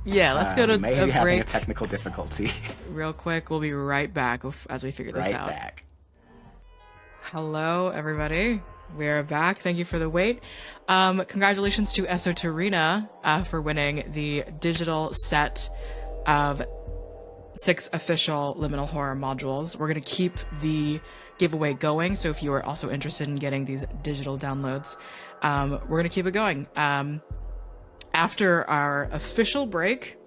Yeah, let's go to may a be having a break technical difficulty. real quick. We'll be right back as we figure this Right out. back. Hello, everybody. We're back. Thank you for the wait. Congratulations to Esoterina for winning the digital set of 6 official Liminal Horror modules. We're going to keep the giveaway going, so if you are also interested in getting these digital downloads, we're going to keep it going. After our official break,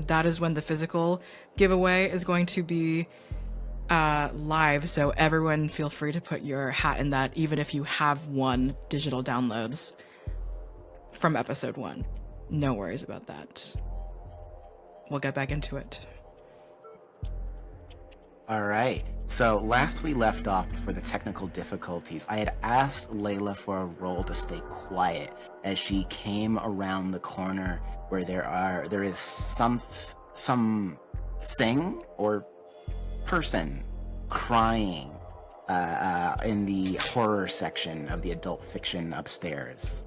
that is when the physical giveaway is going to be live, so everyone feel free to put your hat in that, even if you have won digital downloads from episode 1. No worries about that. We'll get back into it. All right. So last we left off before the technical difficulties, I had asked Layla for a roll to stay quiet as she came around the corner where there is some thing or person crying in the horror section of the adult fiction upstairs.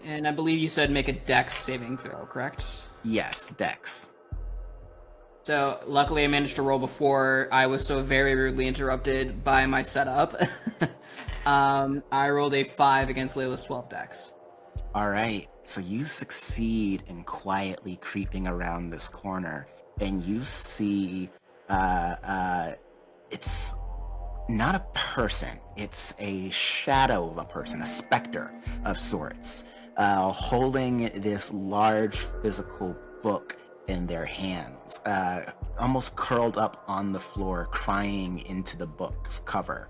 And I believe you said make a dex saving throw, correct? Yes, Dex. So luckily I managed to roll before I was so very rudely interrupted by my setup. I rolled a 5 against Layla's 12 dex. All right, so you succeed in quietly creeping around this corner, and you see it's not a person, it's a shadow of a person, a specter of sorts, holding this large physical book in their hands, almost curled up on the floor, crying into the book's cover.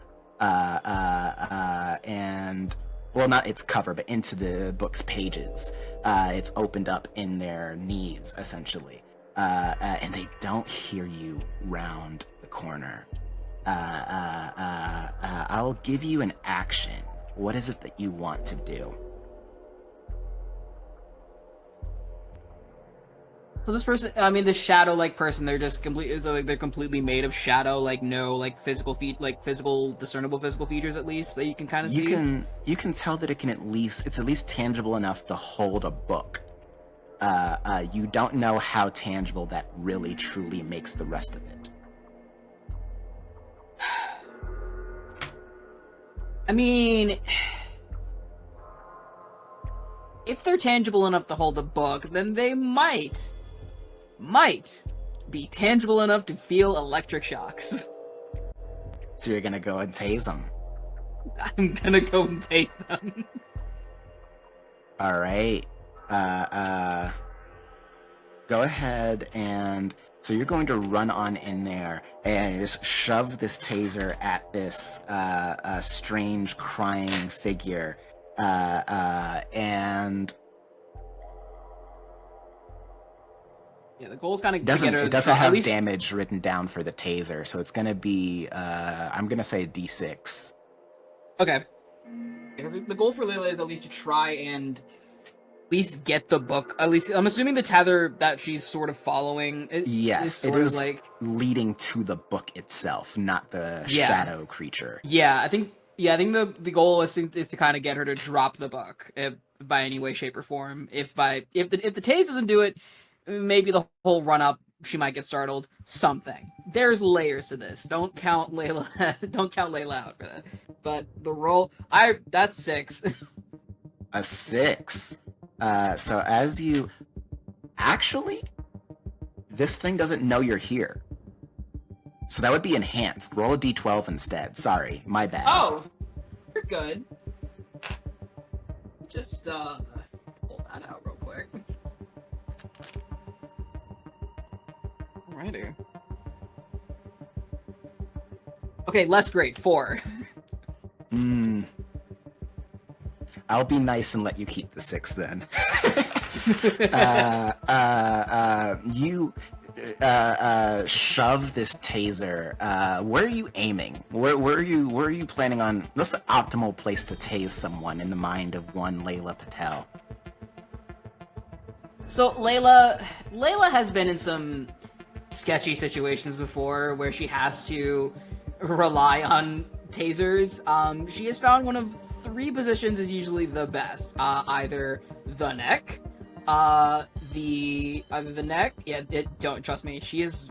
And, well, not its cover, but into the book's pages. It's opened up in their knees, essentially. And they don't hear you round the corner. I'll give you an action. What is it that you want to do? So this person, I mean, this shadow-like person, they're just they're completely made of shadow, like no, like physical discernible physical features at least that you can kind of see. You can tell that it's at least tangible enough to hold a book. You don't know how tangible that really truly makes the rest of it. I mean, if they're tangible enough to hold a book, then they might be tangible enough to feel electric shocks. So you're gonna go and tase them. I'm gonna go and tase them. All right. Go ahead and so you're going to run on in there and just shove this taser at this strange crying figure, and yeah, the goal's kind of it doesn't have damage written down for the taser, so it's gonna be I'm gonna say D6. Okay. Because the goal for Layla is at least to try and at least get the book. At least I'm assuming the tether that she's sort of following. Yes, it is like leading to the book itself, not the shadow creature. Yeah, I think the goal is to kind of get her to drop the book by any way, shape, or form. If the tase doesn't do it, maybe the whole run up she might get startled. Something. There's layers to this. Don't count Layla out for that. But the roll, that's 6. A 6. So as you... Actually, this thing doesn't know you're here. So that would be enhanced. Roll a d12 instead. Sorry, my bad. Oh, you're good. Just, pull that out real quick. Alrighty. Okay, less great. 4. I'll be nice and let you keep the 6 then. You shove this taser. Where are you aiming? Where are you planning on? What's the optimal place to tase someone in the mind of one Layla Patel? So Layla has been in some sketchy situations before where she has to rely on tasers. She has found one of 3 positions is usually the best. Either the neck, the neck. Yeah, don't trust me. She is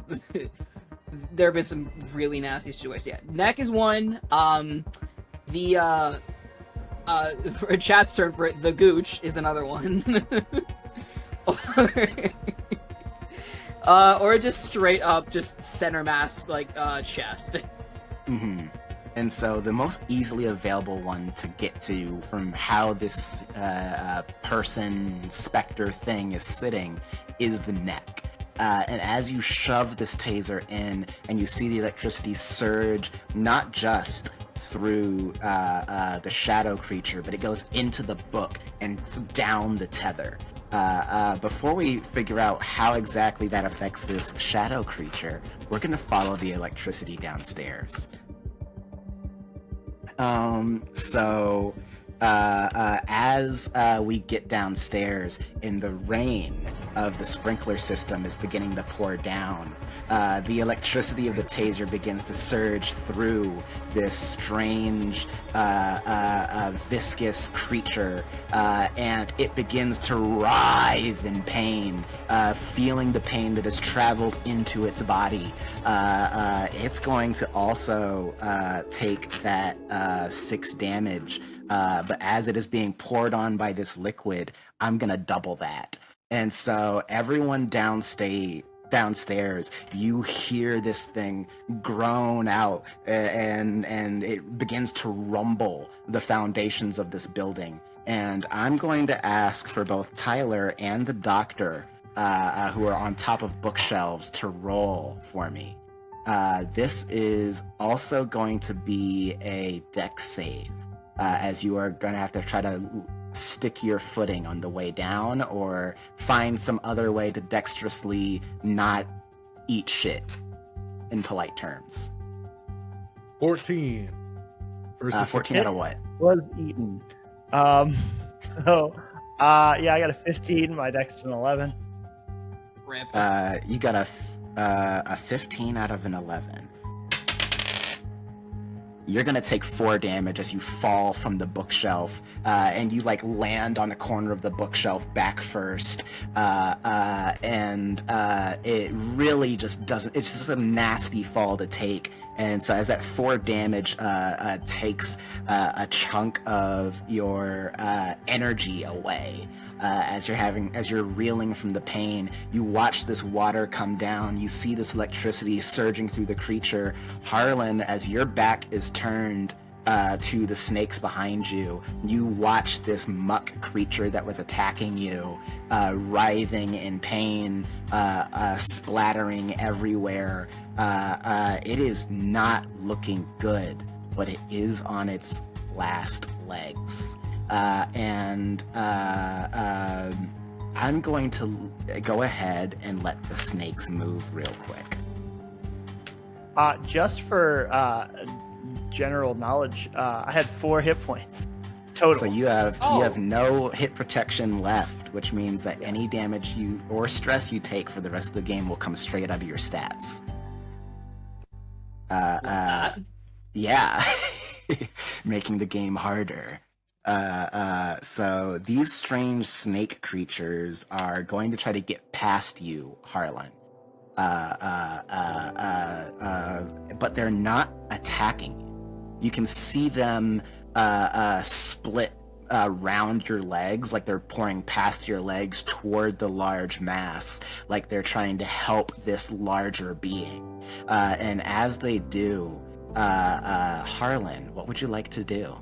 there have been some really nasty situations. Yeah, neck is one. For a chat server, the gooch is another one. Or just straight up, just center mass, like, chest. Mm-hmm. And so the most easily available one to get to from how this person, specter thing is sitting is the neck. And as you shove this taser in and you see the electricity surge, not just through the shadow creature, but it goes into the book and down the tether. Before we figure out how exactly that affects this shadow creature, we're going to follow the electricity downstairs. As we get downstairs, in the rain of the sprinkler system is beginning to pour down, the electricity of the taser begins to surge through this strange, viscous creature, and it begins to writhe in pain, feeling the pain that has traveled into its body. It's going to also take that 6 damage, but as it is being poured on by this liquid, I'm gonna double that. And so everyone downstairs, you hear this thing groan out, and it begins to rumble the foundations of this building. And I'm going to ask for both Tyler and the doctor, who are on top of bookshelves, to roll for me. This is also going to be a dex save, as you are going to have to try to stick your footing on the way down or find some other way to dexterously not eat shit, in polite terms. 14 versus 14 out of what? Was eaten. Yeah, I got a 15. My dex is an 11. Rip. You got a 15 out of an 11. You're gonna take 4 damage as you fall from the bookshelf, and you like land on the corner of the bookshelf back first, and it really just doesn't. It's just a nasty fall to take. And so as that 4 damage takes a chunk of your energy away, as you're reeling from the pain, you watch this water come down. You see this electricity surging through the creature. Harlan, as your back is turned to the snakes behind you, you watch this muck creature that was attacking you, writhing in pain, splattering everywhere. It is not looking good, but it is on its last legs. I'm going to go ahead and let the snakes move real quick. Just for general knowledge, I had 4 hit points total. So you have no hit protection left, which means that any damage you or stress you take for the rest of the game will come straight out of your stats. Yeah, making the game harder. So these strange snake creatures are going to try to get past you, Harlan. But they're not attacking you. You can see them split around your legs, like they're pouring past your legs toward the large mass, like they're trying to help this larger being. And as they do, Harlan, what would you like to do?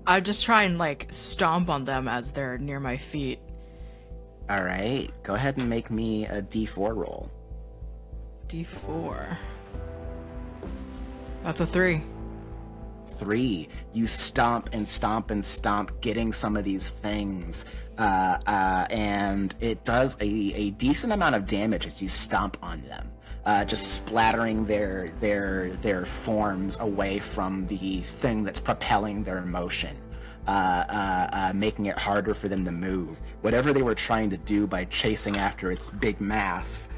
I just try and like stomp on them as they're near my feet. All right, go ahead and make me a D4 roll. D4. That's a 3. 3. You stomp and stomp and stomp, getting some of these things, and it does a decent amount of damage as you stomp on them, just splattering their forms away from the thing that's propelling their motion, making it harder for them to move. Whatever they were trying to do by chasing after its big mass,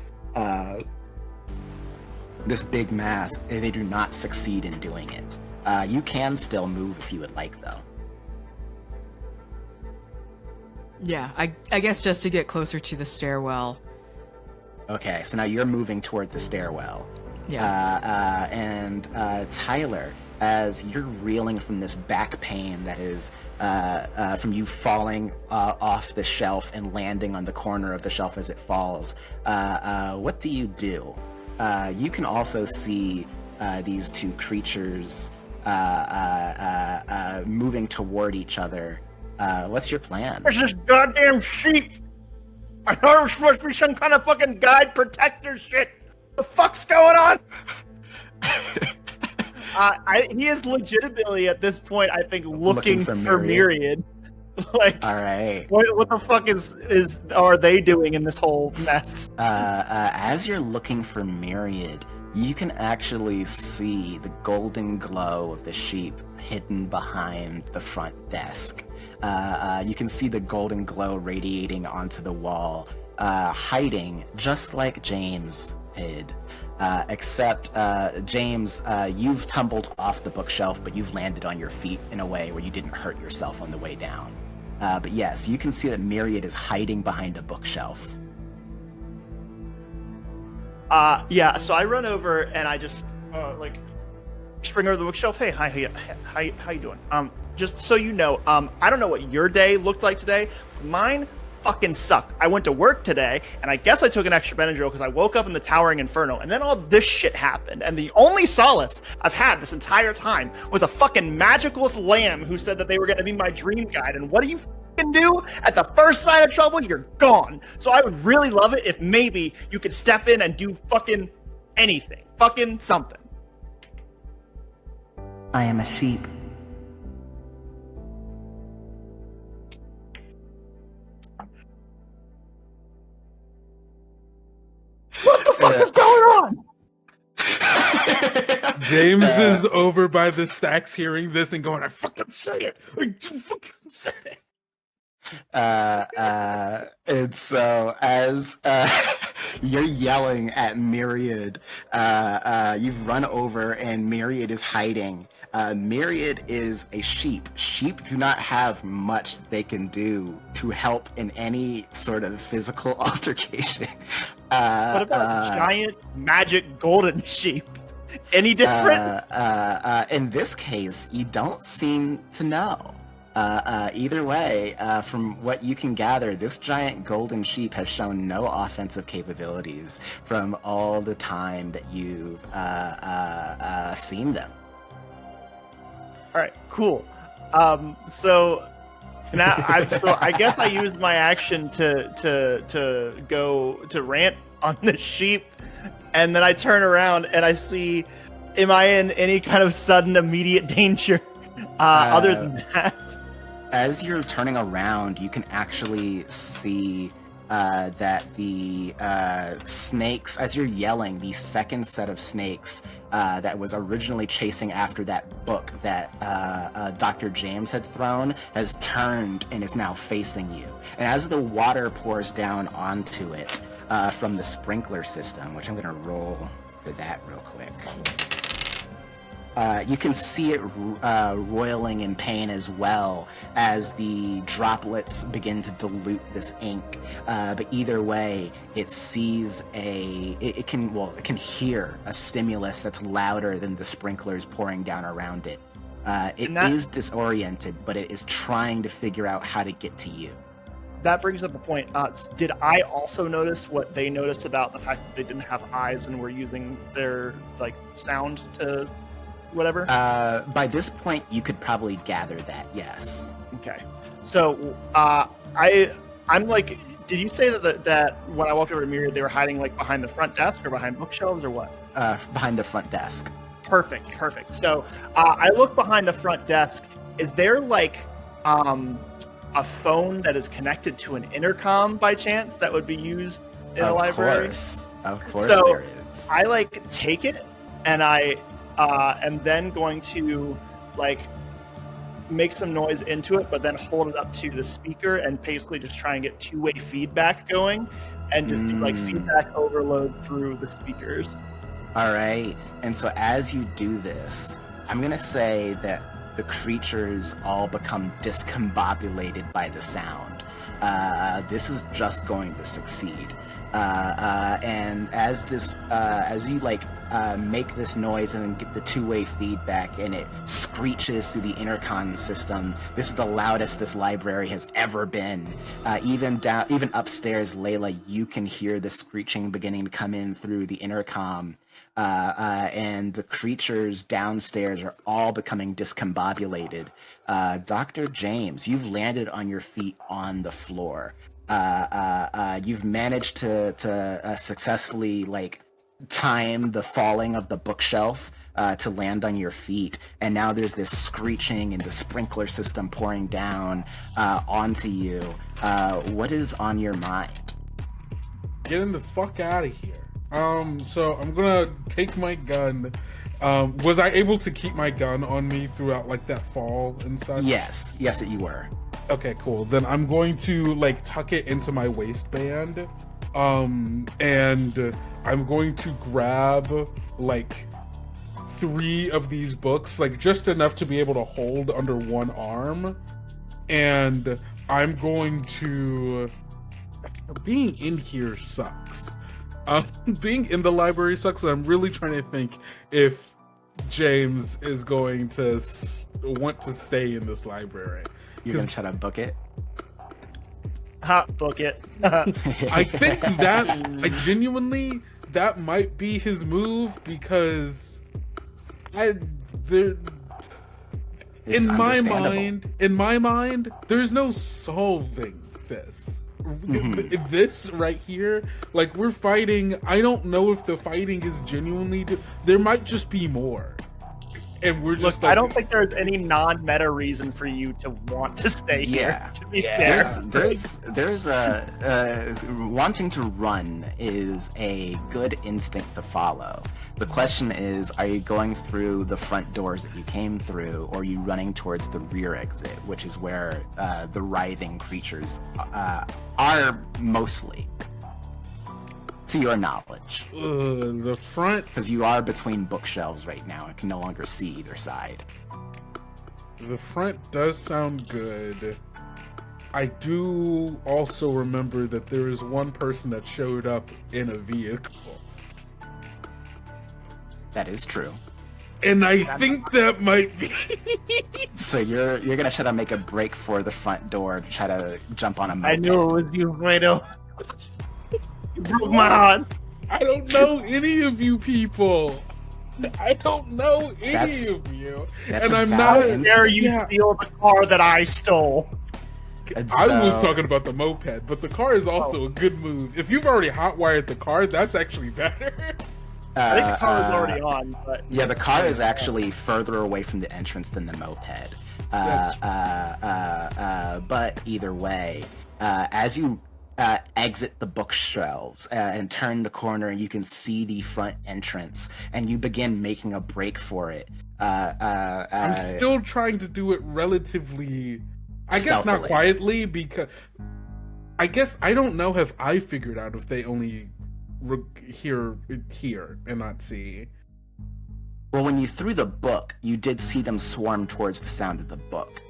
this big mass, they do not succeed in doing it. You can still move if you would like, though. Yeah, I guess just to get closer to the stairwell. Okay, so now you're moving toward the stairwell. Yeah. And Tyler, as you're reeling from this back pain that is from you falling off the shelf and landing on the corner of the shelf as it falls, what do you do? You can also see these two creatures moving toward each other. What's your plan? There's this goddamn sheep. I thought it was supposed to be some kind of fucking guide protector shit. The fuck's going on? He is legitimately at this point, I think, looking for Myriad. Like, all right. What the fuck are they doing in this whole mess? As you're looking for Myriad, you can actually see the golden glow of the sheep hidden behind the front desk. You can see the golden glow radiating onto the wall, hiding just like James hid. Except, James, you've tumbled off the bookshelf, but you've landed on your feet in a way where you didn't hurt yourself on the way down. But yes, you can see that Myriad is hiding behind a bookshelf. Yeah, so I run over and I just, spring over the bookshelf. Hey, how you doing? Just so you know, I don't know what your day looked like today. Mine fucking sucked. I went to work today, and I guess I took an extra Benadryl because I woke up in the Towering Inferno, and then all this shit happened, and the only solace I've had this entire time was a fucking magical lamb who said that they were going to be my dream guide, and what do you fucking do? At the first sign of trouble, you're gone. So I would really love it if maybe you could step in and do fucking anything. Fucking something. I am a sheep. What the fuck is going on? James is over by the stacks hearing this and going, I fucking say it. I do fucking say it. And so as you're yelling at Myriad, you've run over and Myriad is hiding. Myriad is a sheep. Sheep do not have much they can do to help in any sort of physical altercation. What about giant magic golden sheep? Any different? In this case, you don't seem to know. Either way, from what you can gather, this giant golden sheep has shown no offensive capabilities from all the time that you've seen them. All right, cool. So now I guess I used my action to go to rant on the sheep, and then I turn around and I see, am I in any kind of sudden immediate danger? Other than that, as you're turning around, you can actually see that the snakes, as you're yelling, the second set of snakes that was originally chasing after that book that Dr. James had thrown has turned and is now facing you. And as the water pours down onto it from the sprinkler system, which I'm going to roll for that real quick. You can see it roiling in pain as well as the droplets begin to dilute this ink. But either way, it sees it can hear a stimulus that's louder than the sprinklers pouring down around it. It is disoriented, but it is trying to figure out how to get to you. That brings up a point. Did I also notice what they noticed about the fact that they didn't have eyes and were using their sound to whatever? By this point, you could probably gather that, yes. Okay. So, I'm like, did you say that when I walked over to Myriad, they were hiding behind the front desk or behind bookshelves or what? Behind the front desk. Perfect. So, I look behind the front desk. Is there a phone that is connected to an intercom by chance that would be used in a library? Of course so there is. I take it and I am then going to make some noise into it, but then hold it up to the speaker and basically just try and get two-way feedback going and just do feedback overload through the speakers. All right. And so as you do this, I'm going to say that the creatures all become discombobulated by the sound. This is just going to succeed. And as this, as you make this noise and then get the two-way feedback, and it screeches through the intercom system. This is the loudest this library has ever been. Even upstairs, Layla, you can hear the screeching beginning to come in through the intercom. And the creatures downstairs are all becoming discombobulated. Dr. James, you've landed on your feet on the floor. You've managed to successfully time the falling of the bookshelf to land on your feet, and now there's this screeching and the sprinkler system pouring down onto you. What is on your mind? Getting the fuck out of here. So I'm gonna take my gun. Was I able to keep my gun on me throughout that fall and such? Yes, you were. Okay, cool. Then I'm going to tuck it into my waistband. And I'm going to grab 3 of these books, just enough to be able to hold under one arm. And I'm going to... Being in here sucks. Being in the library sucks. I'm really trying to think if James is going to want to stay in this library. You're gonna try to book it? Book it. I think that genuinely that might be his move, because in my mind, there's no solving this. Mm-hmm. This right here, we're fighting. I don't know if the fighting is genuinely. There might just be more, and we're just. Look, I don't think there's any non-meta reason for you to want to stay here. To be fair, there's a wanting to run is a good instinct to follow. The question is, are you going through the front doors that you came through, or are you running towards the rear exit, which is where the writhing creatures are mostly, to your knowledge? The front, because you are between bookshelves right now and can no longer see either side. The front does sound good. I do also remember that there is one person that showed up in a vehicle. That is true. And I think that might be. So you're gonna try to make a break for the front door to try to jump on a moped. I knew it was you, Fredo. You broke my heart. I don't know any of you people. I don't know any of you. And I'm not. How dare you steal the car that I stole? I was talking about the moped, but the car is also a good move. If you've already hotwired the car, that's actually better. I think the car was already on, but... Yeah, the car is actually further away from the entrance than the moped. But either way, as you exit the bookshelves and turn the corner, you can see the front entrance, and you begin making a break for it. I'm still trying to do it relatively... I guess not stealthily. quietly, because... I guess I don't know if I figured out if they only... hear and not see. Well, when you threw the book, you did see them swarm towards the sound of the book.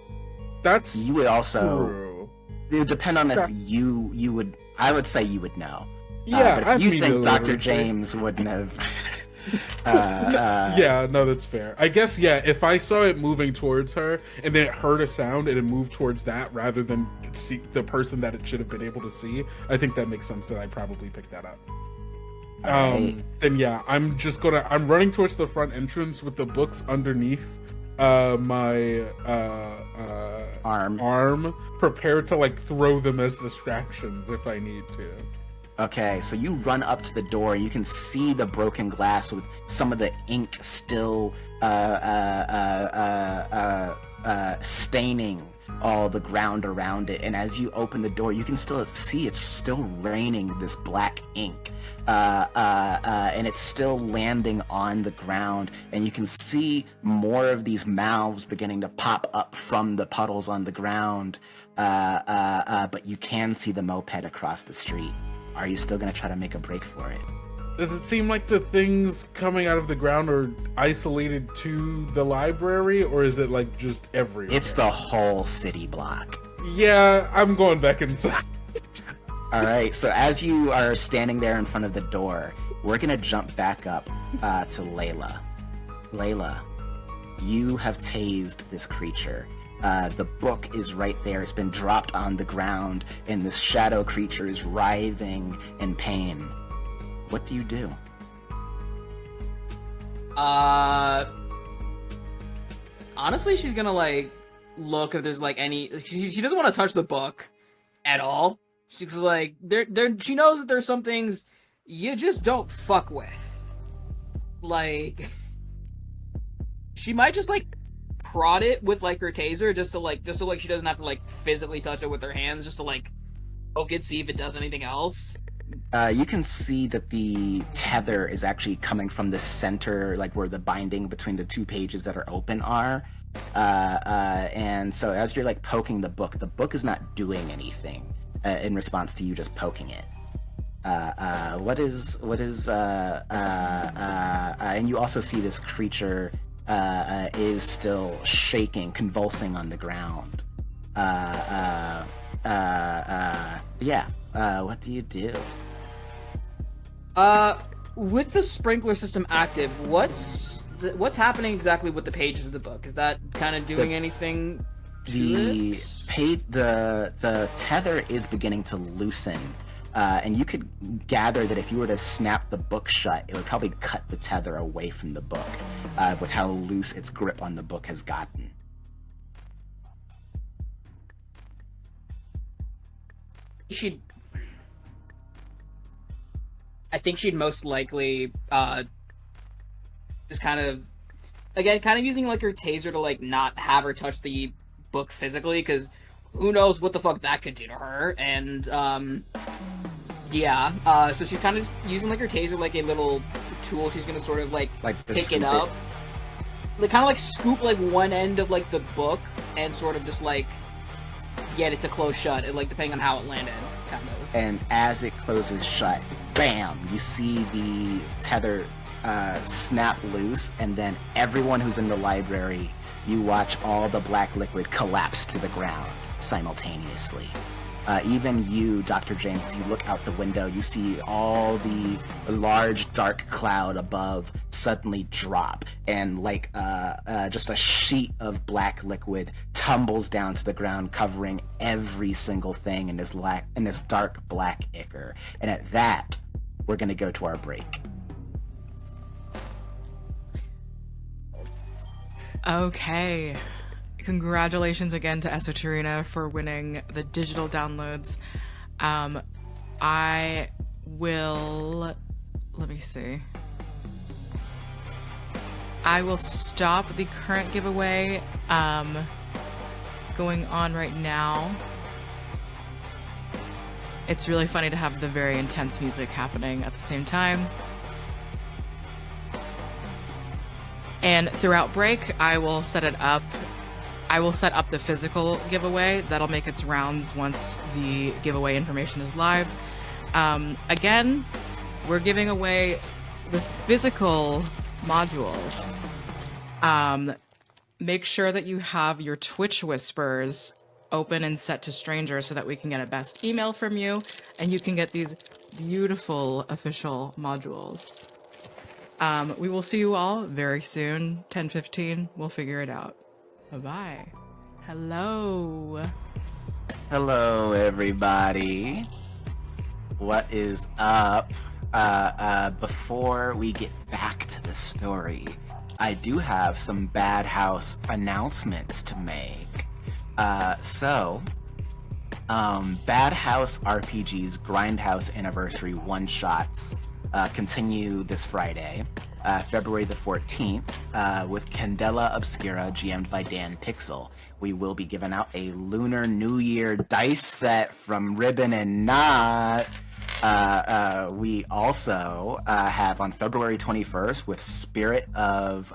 That's you would also true. It would depend on if you would. I would say you would know. Yeah, but if you think Dr. James wouldn't have. Yeah, no, that's fair. I guess, yeah, if I saw it moving towards her and then it heard a sound and it moved towards that rather than see the person that it should have been able to see, I think that makes sense that I probably picked that up. Then yeah, I'm running towards the front entrance with the books underneath my arm, prepared to throw them as distractions if I need to. Okay, so you run up to the door. You can see the broken glass with some of the ink still staining all the ground around it. And as you open the door, you can still see it's still raining this black ink. And it's still landing on the ground. And you can see more of these mouths beginning to pop up from the puddles on the ground. But you can see the moped across the street. Are you still going to try to make a break for it? Does it seem like the things coming out of the ground are isolated to the library, or is it just everywhere? It's the whole city block. Yeah, I'm going back inside. All right, so as you are standing there in front of the door, we're gonna jump back up to Layla. Layla, you have tased this creature. The book is right there. It's been dropped on the ground, and this shadow creature is writhing in pain. What do you do? Honestly, she's gonna like look if there's like any. She doesn't want to touch the book at all. She's like she knows that there's some things you just don't fuck with. Like, she might just like prod it with like her taser just so she doesn't have to like physically touch it with her hands, just to like poke it, see if it does anything else. You can see that the tether is actually coming from the center, like where the binding between the two pages that are open are. And so as you're like poking the book is not doing anything in response to you just poking it. And you also see this creature is still shaking, convulsing on the ground. What do you do? With the sprinkler system active, what's happening exactly with the pages of the book? Is that kind of doing anything to it? The tether is beginning to loosen, and you could gather that if you were to snap the book shut, it would probably cut the tether away from the book, with how loose its grip on the book has gotten. I think she'd most likely just kind of using like her taser to like not have her touch the book physically, because who knows what the fuck that could do to her. And so she's kind of just using like her taser like a little tool. She's gonna sort of like pick it up, like kind of like scoop like one end of like the book and sort of just like get it to close shut, and like depending on how it landed, kind of. And as it closes shut, bam, you see the tether snap loose, and then everyone who's in the library, you watch all the black liquid collapse to the ground simultaneously. Even you, Dr. James, you look out the window, you see all the large dark cloud above suddenly drop, and like just a sheet of black liquid tumbles down to the ground, covering every single thing in this dark black ichor. And at that, we're gonna go to our break. Okay. Congratulations again to Esoterina for winning the digital downloads. I will... Let me see. I will stop the current giveaway going on right now. It's really funny to have the very intense music happening at the same time. And throughout break, I will set it up. I will set up the physical giveaway. That'll make its rounds once the giveaway information is live. Again, we're giving away the physical modules. Make sure that you have your Twitch whispers open and set to stranger so that we can get a best email from you, and you can get these beautiful official modules. We will see you all very soon. 10:15. We'll figure it out. Bye-bye. Hello. Hello, everybody. What is up? Before we get back to the story, I do have some Bad House announcements to make. Bad House RPG's Grindhouse Anniversary one-shots continue this Friday, February the 14th, with Candela Obscura, GM'd by Dan Pixel. We will be giving out a Lunar New Year dice set from Ribbon and Knot. We also have on February 21st with Spirit of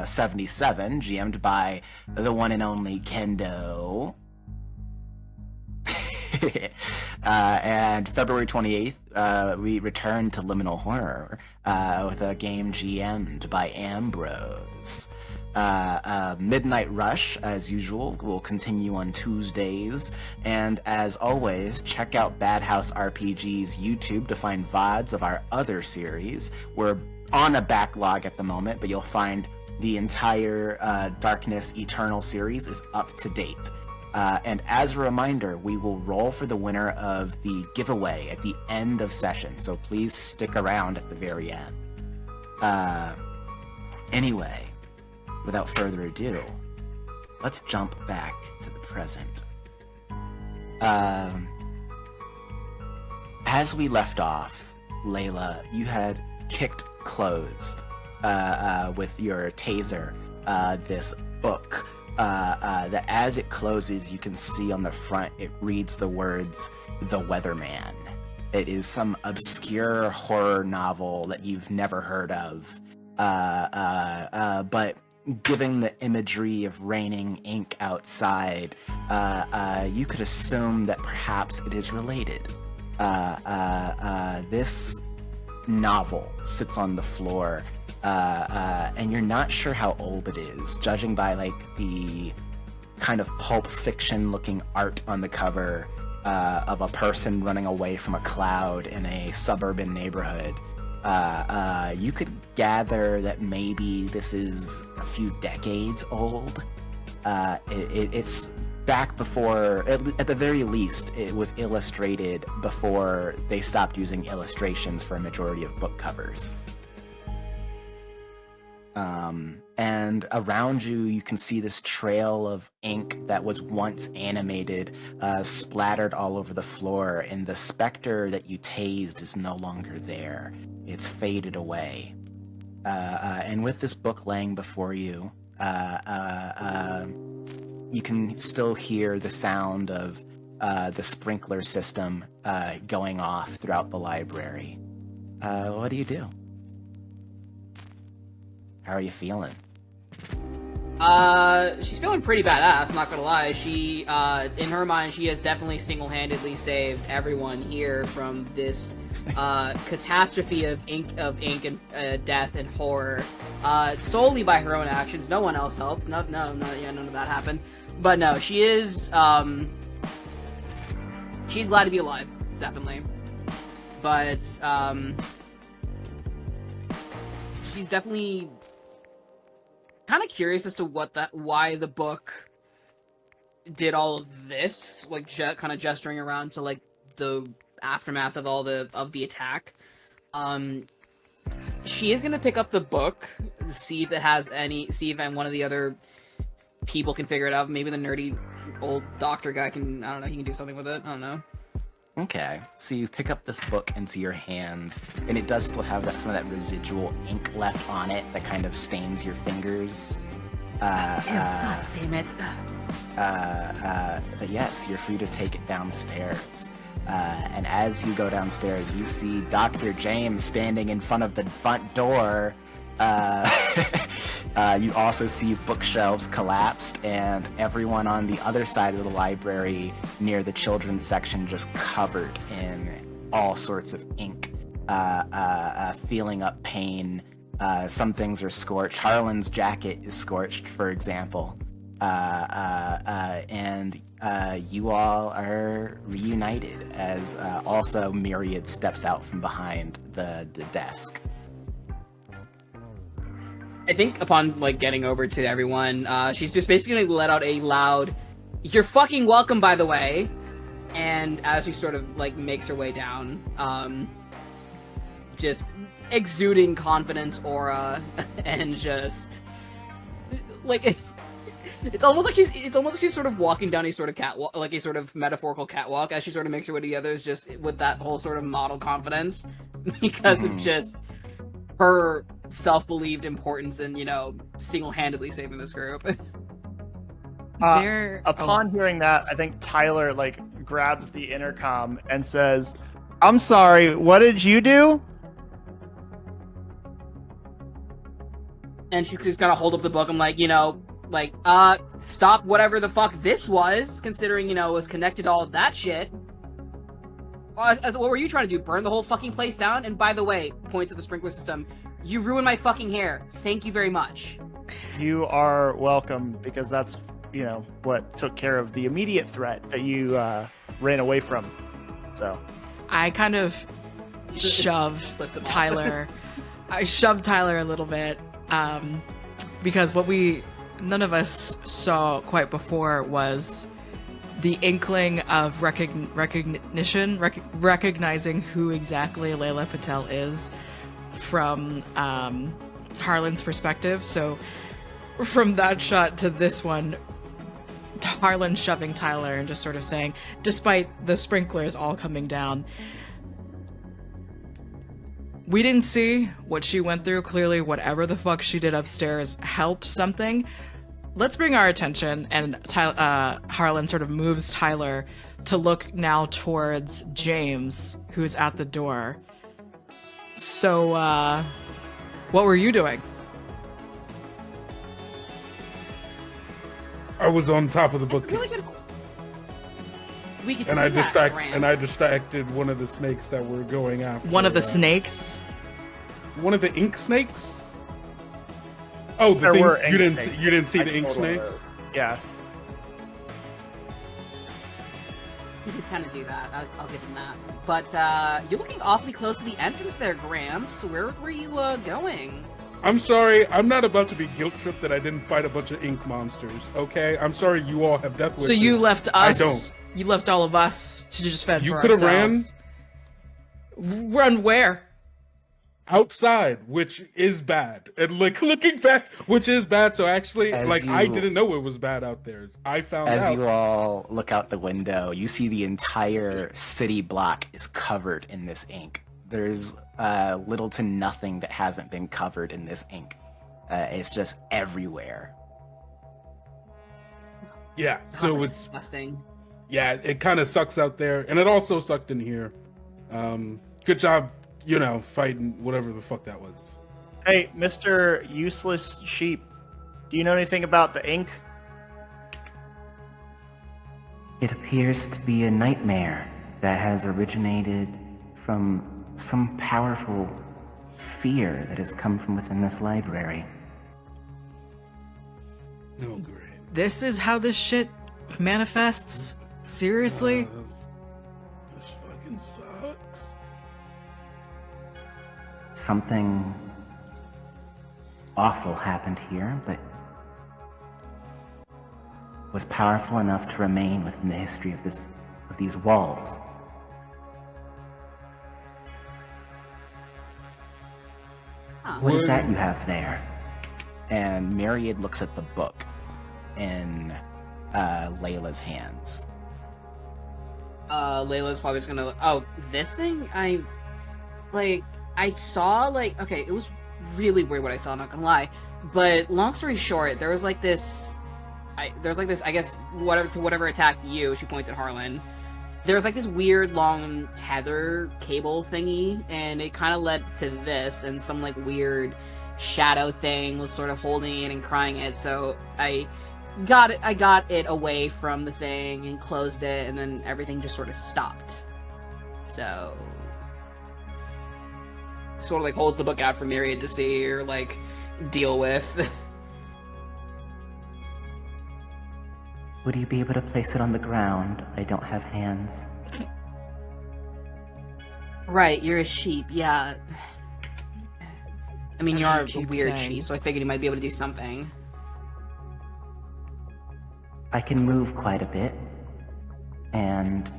77, GM'd by the one and only Kendo. And February 28th, we return to Liminal Horror with a game GM'd by Ambrose. Midnight Rush, as usual, will continue on Tuesdays. And as always, check out Bad House RPG's YouTube to find VODs of our other series. We're on a backlog at the moment, but you'll find the entire Darkness Eternal series is up to date. And as a reminder, we will roll for the winner of the giveaway at the end of session, so please stick around at the very end. Anyway, without further ado, let's jump back to the present. As we left off, Layla, you had kicked closed with your taser this book that as it closes, you can see on the front, it reads the words, The Weatherman. It is some obscure horror novel that you've never heard of. But given the imagery of raining ink outside, you could assume that perhaps it is related. This novel sits on the floor, and you're not sure how old it is, judging by like the kind of Pulp Fiction looking art on the cover of a person running away from a cloud in a suburban neighborhood. You could gather that maybe this is a few decades old. It's back before, at the very least, it was illustrated before they stopped using illustrations for a majority of book covers. And around you, you can see this trail of ink that was once animated, splattered all over the floor, and the specter that you tased is no longer there. It's faded away. And with this book laying before you, you can still hear the sound of the sprinkler system going off throughout the library. What do you do? How are you feeling? She's feeling pretty badass, not gonna lie. She, in her mind, she has definitely single-handedly saved everyone here from this, catastrophe of ink and, death and horror, solely by her own actions. No one else helped. None of that happened. But no, she is, she's glad to be alive, definitely. But, she's definitely kind of curious as to why the book did all of this, like kind of gesturing around to like the aftermath of all the attack. She is gonna pick up the book, see if one of the other people can figure it out. Maybe the nerdy old doctor guy can. I don't know. He can do something with it. I don't know. Okay, so you pick up this book into your hands, and it does still have some of that residual ink left on it that kind of stains your fingers. God damn it. But yes, you're free to take it downstairs. And as you go downstairs, you see Dr. James standing in front of the front door. You also see bookshelves collapsed and everyone on the other side of the library near the children's section just covered in all sorts of ink, feeling up pain. Some things are scorched. Harlan's jacket is scorched, for example. And you all are reunited as also Myriad steps out from behind the desk. I think upon like getting over to everyone, she's just basically gonna let out a loud, "You're fucking welcome, by the way." And as she sort of like makes her way down, just exuding confidence aura, and just like it's almost like she's sort of walking down a sort of catwalk, like a sort of metaphorical catwalk, as she sort of makes her way to the others, just with that whole sort of model confidence, because of just her self-believed importance in, single-handedly saving this group. Upon hearing that, I think Tyler grabs the intercom and says, "I'm sorry, what did you do?" And she's just gonna hold up the book. I'm like, stop whatever the fuck this was, considering, it was connected to all of that shit. What were you trying to do? Burn the whole fucking place down? And by the way, point to the sprinkler system, you ruined my fucking hair. Thank you very much. You are welcome, because that's, what took care of the immediate threat that you ran away from. So I kind of shove Flips him off. Tyler. I shoved Tyler a little bit because what none of us saw quite before was the inkling of recognizing who exactly Layla Patel is from Harlan's perspective. So from that shot to this one, Harlan shoving Tyler and just sort of saying, despite the sprinklers all coming down, we didn't see what she went through. Clearly, whatever the fuck she did upstairs helped something. Let's bring our attention, and Harlan sort of moves Tyler to look now towards James, who's at the door. So, what were you doing? I was on top of the bookcase. Really good. We could And see I that, Grant. distracted one of the snakes that were going after. One of the snakes? One of the ink snakes? Oh, the there thing were you ink didn't snakes. see, you didn't see I the ink killed one of snakes? those. Yeah. He did kind of do that. I'll give him that. But you're looking awfully close to the entrance there, Gramps. Where were you going? I'm sorry, I'm not about to be guilt tripped that I didn't fight a bunch of ink monsters, okay? I'm sorry you all have death wishes. So you left I us. don't. You left all of us to just fend You for could have ran ourselves. Run where? outside, which is bad. And like looking back, which is bad. So actually, As I you- didn't know it was bad out there. I found As out. you all look out the window, you see the entire city block is covered in this ink. There's little to nothing that hasn't been covered in this ink. It's just everywhere. Yeah, so God, it's disgusting. yeah, it kind of sucks out there, and it also sucked in here. Good job, fighting whatever the fuck that was. Hey, Mr. Useless Sheep, do you know anything about the ink? It appears to be a nightmare that has originated from some powerful fear that has come from within this library. Oh, great. This is how this shit manifests? Seriously? This fucking sucks. Something awful happened here, but was powerful enough to remain within the history of these walls. Huh. What is that you have there? And Myriad looks at the book in Layla's hands. Layla's probably just gonna. Oh, this thing? I saw, okay, it was really weird what I saw, I'm not gonna lie. But long story short, there was this, I guess, whatever attacked you, she points at Harlan. There was this weird long tether cable thingy, and it kind of led to this, and some weird shadow thing was sort of holding it and crying it, so I got it away from the thing and closed it, and then everything just sort of stopped. So sort of holds the book out for Myriad to see or deal with. Would you be able to place it on the ground? I don't have hands. Right, you're a sheep, yeah. I mean, As you you are a keep weird saying. sheep, so I figured you might be able to do something. I can move quite a bit, and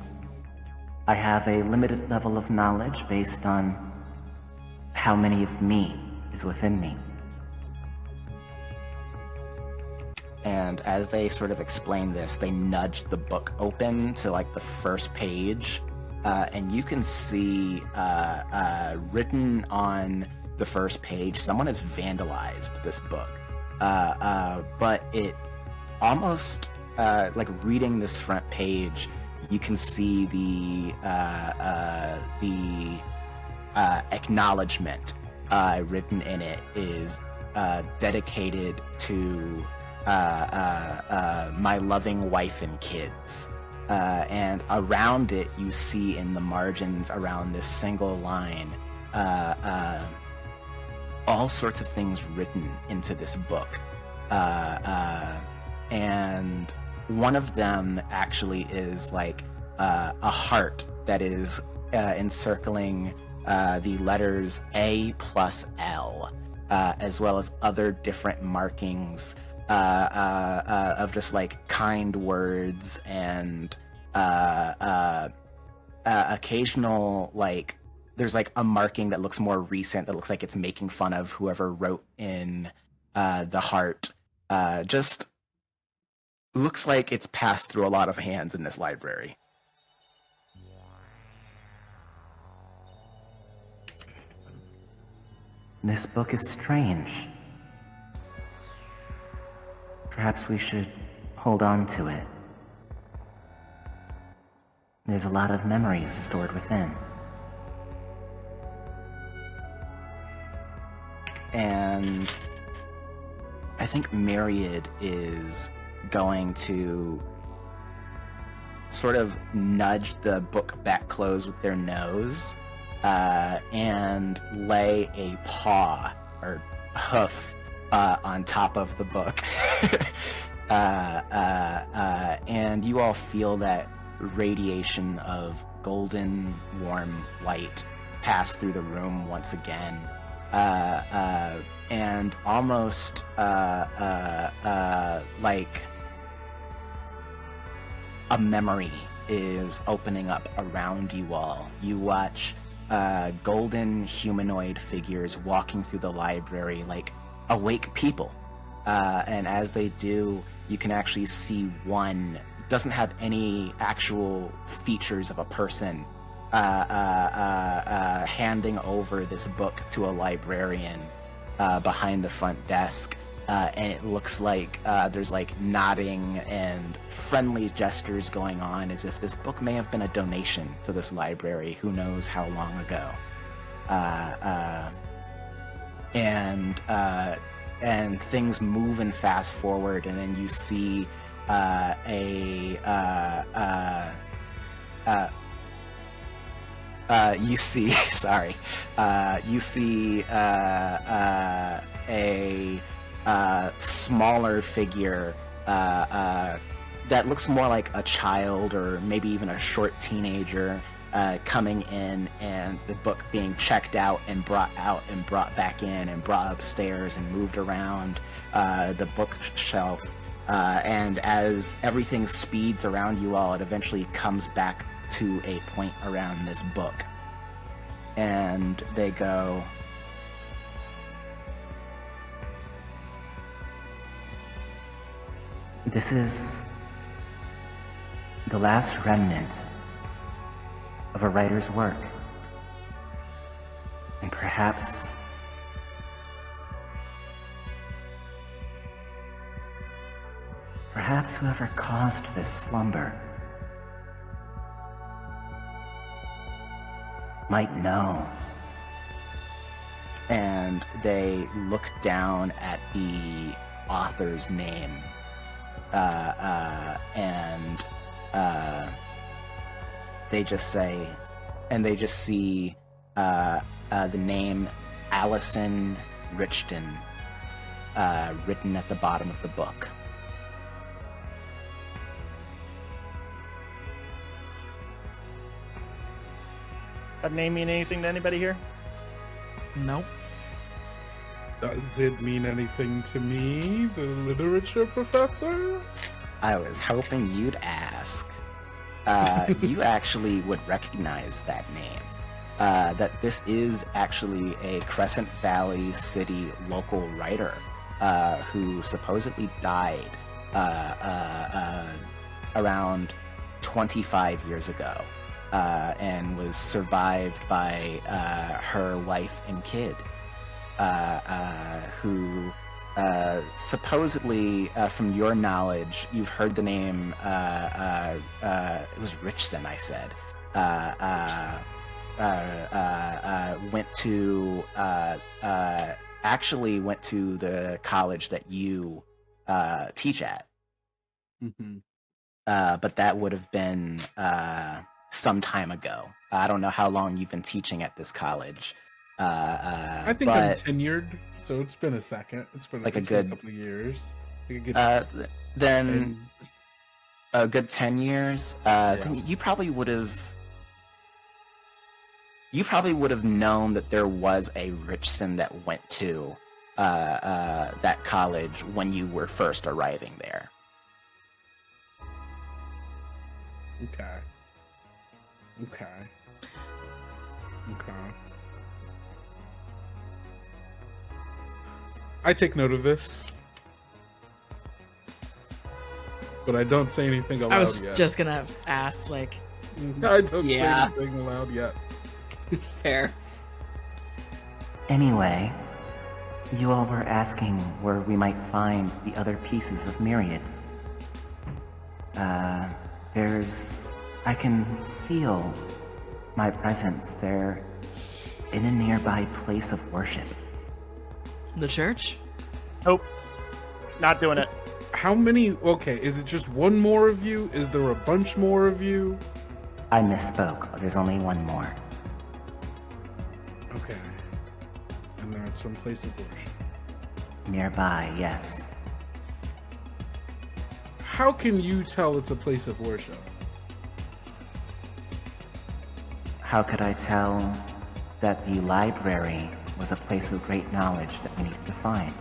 I have a limited level of knowledge based on how many of me is within me. And as they sort of explain this, they nudge the book open to the first page, and you can see written on the first page, someone has vandalized this book, but it almost reading this front page, you can see the acknowledgement written in it is dedicated to my loving wife and kids. And around it, you see in the margins around this single line, all sorts of things written into this book. and one of them actually is like a heart that is encircling the letters A plus L, as well as other different markings of just like kind words and occasional, like, there's like a marking that looks more recent that looks like it's making fun of whoever wrote in the heart. Just looks like it's passed through a lot of hands in this library. This book is strange. Perhaps we should hold on to it. There's a lot of memories stored within. And I think Myriad is going to sort of nudge the book back closed with their nose and lay a paw or hoof on top of the book. And you all feel that radiation of golden warm light pass through the room once again, and almost like a memory is opening up around you all. You watch golden humanoid figures walking through the library like awake people, and as they do, you can actually see one doesn't have any actual features of a person, handing over this book to a librarian behind the front desk, and it looks like there's like nodding and friendly gestures going on as if this book may have been a donation to this library who knows how long ago. And things move and fast forward, and then you see you see a smaller figure that looks more like a child or maybe even a short teenager coming in, and the book being checked out and brought back in and brought upstairs and moved around the bookshelf. And as everything speeds around you all, it eventually comes back to a point around this book. And they go, This is the last remnant of a writer's work. And perhaps whoever caused this slumber might know. and they look down at the author's name, and they just say, and they just see the name Allison Richton written at the bottom of the book. That name mean anything to anybody here? Nope. Does it mean anything to me, the literature professor? I was hoping you'd ask. You actually would recognize that name. That this is actually a Crescent Valley City local writer who supposedly died around 25 years ago, and was survived by her wife and kid, who supposedly, from your knowledge, you've heard the name, it was Richson, I said, actually went to the college that you teach at. Mm-hmm. But that would have been some time ago. I don't know how long you've been teaching at this college. I think I'm tenured, so it's been a second. It's been like a good couple of years. Like a good Then 10. a good 10 years. Then you probably would have. You probably would have known that there was a Richson that went to that college when you were first arriving there. Okay. I take note of this, but I don't say anything aloud I was yet. just gonna ask, like, I don't say Yeah. anything aloud yet. Fair. Anyway, you all were asking where we might find the other pieces of Myriad. I can feel my presence. They're in a nearby place of worship. the church? Nope. Not doing it. How many? Okay, is it just one more of you? Is there a bunch more of you? I misspoke. There's only one more. Okay. And they're at some place of worship. Nearby, yes. How can you tell it's a place of worship? How could I tell that the library was a place of great knowledge that we needed to find?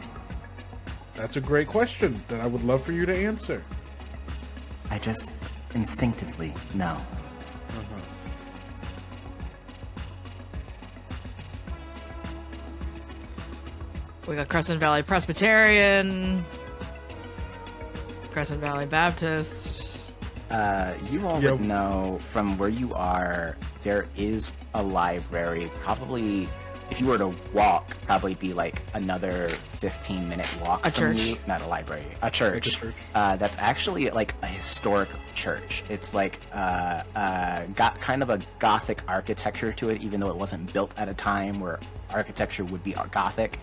That's a great question that I would love for you to answer. I just instinctively know. We got Crescent Valley Presbyterian, Crescent Valley Baptist. You all Yep. would know from where you are, there is a library. Probably, if you were to walk, probably be like another 15-minute walk A from church? you. Not a library, a church. church. That's actually like a historic church. It's like got kind of a Gothic architecture to it, even though it wasn't built at a time where architecture would be Gothic.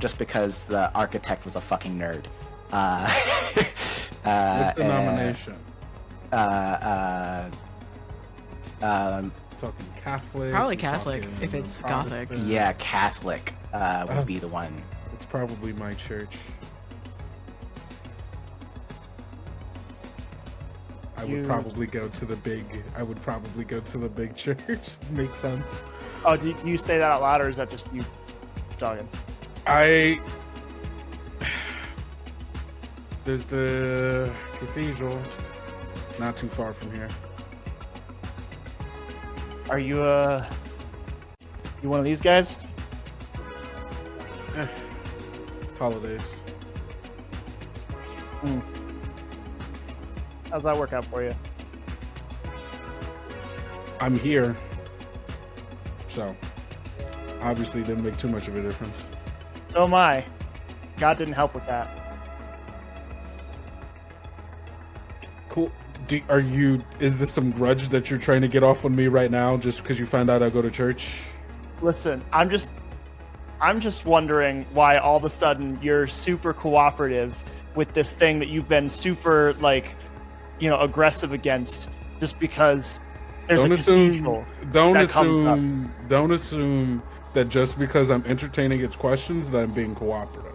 Just because the architect was a fucking nerd. What denomination? Talking Catholic? Probably We're Catholic, talking if it's Gothic. Protestant? Yeah, Catholic would be the one. It's probably my church. I would probably go to the big church. Makes sense. Oh, do you say that out loud, or is that just you talking? There's the cathedral, not too far from here. Are you one of these guys? Holidays. How's that work out for you? I'm here, so obviously didn't make too much of a difference. So am I. God didn't help with that. Cool. Is this some grudge that you're trying to get off on me right now just because you found out I go to church? Listen, I'm just wondering why all of a sudden you're super cooperative with this thing that you've been super aggressive against just because there's Don't a assume cathedral don't that comes up. assume that just because I'm entertaining its questions that I'm being cooperative.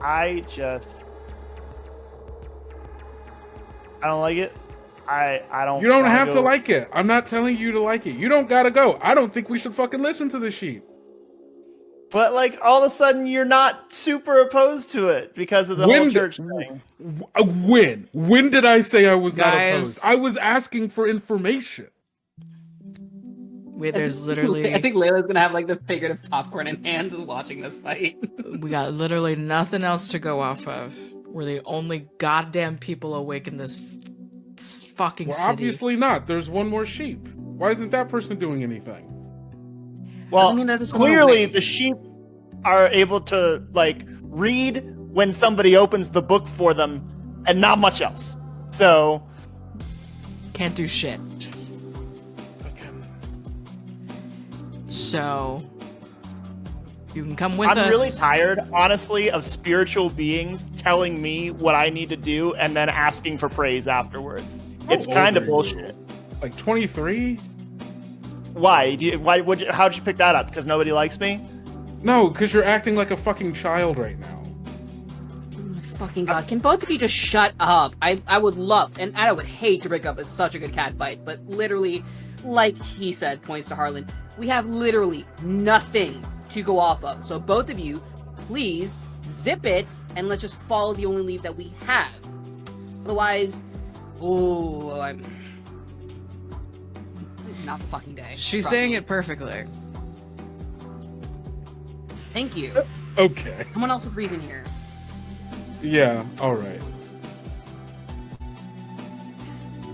I don't like it. I don't. You don't wanna have to go- like it. I'm not telling you to like it. You don't gotta go. I don't think we should fucking listen to the sheep. But all of a sudden you're not super opposed to it because of the whole church thing. When did I say I was not Guys. opposed? I was asking for information. There's literally, I think Layla's gonna have the figurative popcorn in hand and watching this fight. we got literally nothing else to go off of. We're the only goddamn people awake in this fucking Well, city. obviously not. There's one more sheep. Why isn't that person doing anything? Well, Doesn't mean that there's someone clearly awake. the sheep are able to read when somebody opens the book for them, and not much else. So Can't do shit. So you can come with us. I'm really tired, honestly, of spiritual beings telling me what I need to do and then asking for praise afterwards. It's How kind of old are you? bullshit. Like 23? How'd you pick that up? Because nobody likes me? No, because you're acting like a fucking child right now. Oh my fucking god, can both of you just shut up? I would love, and I would hate to break up with such a good cat fight, but literally, like he said, points to Harlan, we have literally nothing to go off of. So both of you, please, zip it, and let's just follow the only lead that we have. Otherwise, this is not the fucking day. She's Trust saying me. it perfectly. Thank you. Okay. Someone else with reason here. Yeah, alright.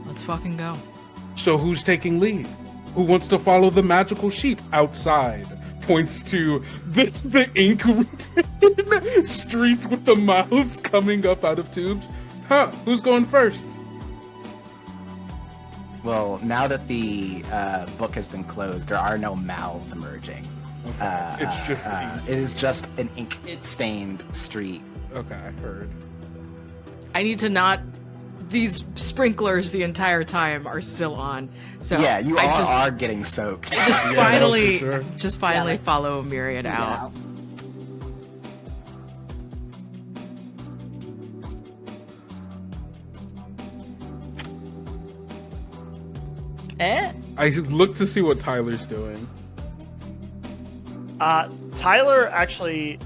Let's fucking go. So who's taking lead? Who wants to follow the magical sheep outside? Points to the ink streets with the mouths coming up out of tubes. Huh, who's going first? Well, now that the book has been closed, there are no mouths emerging. Okay. It's just ink. It is just an ink-stained street. Okay, I heard. I need to not. These sprinklers the entire time are still on. So Yeah, you I all just, are getting soaked. just Yeah, finally, for sure. just finally like- follow Myriad out. I look to see what Tyler's doing. Tyler actually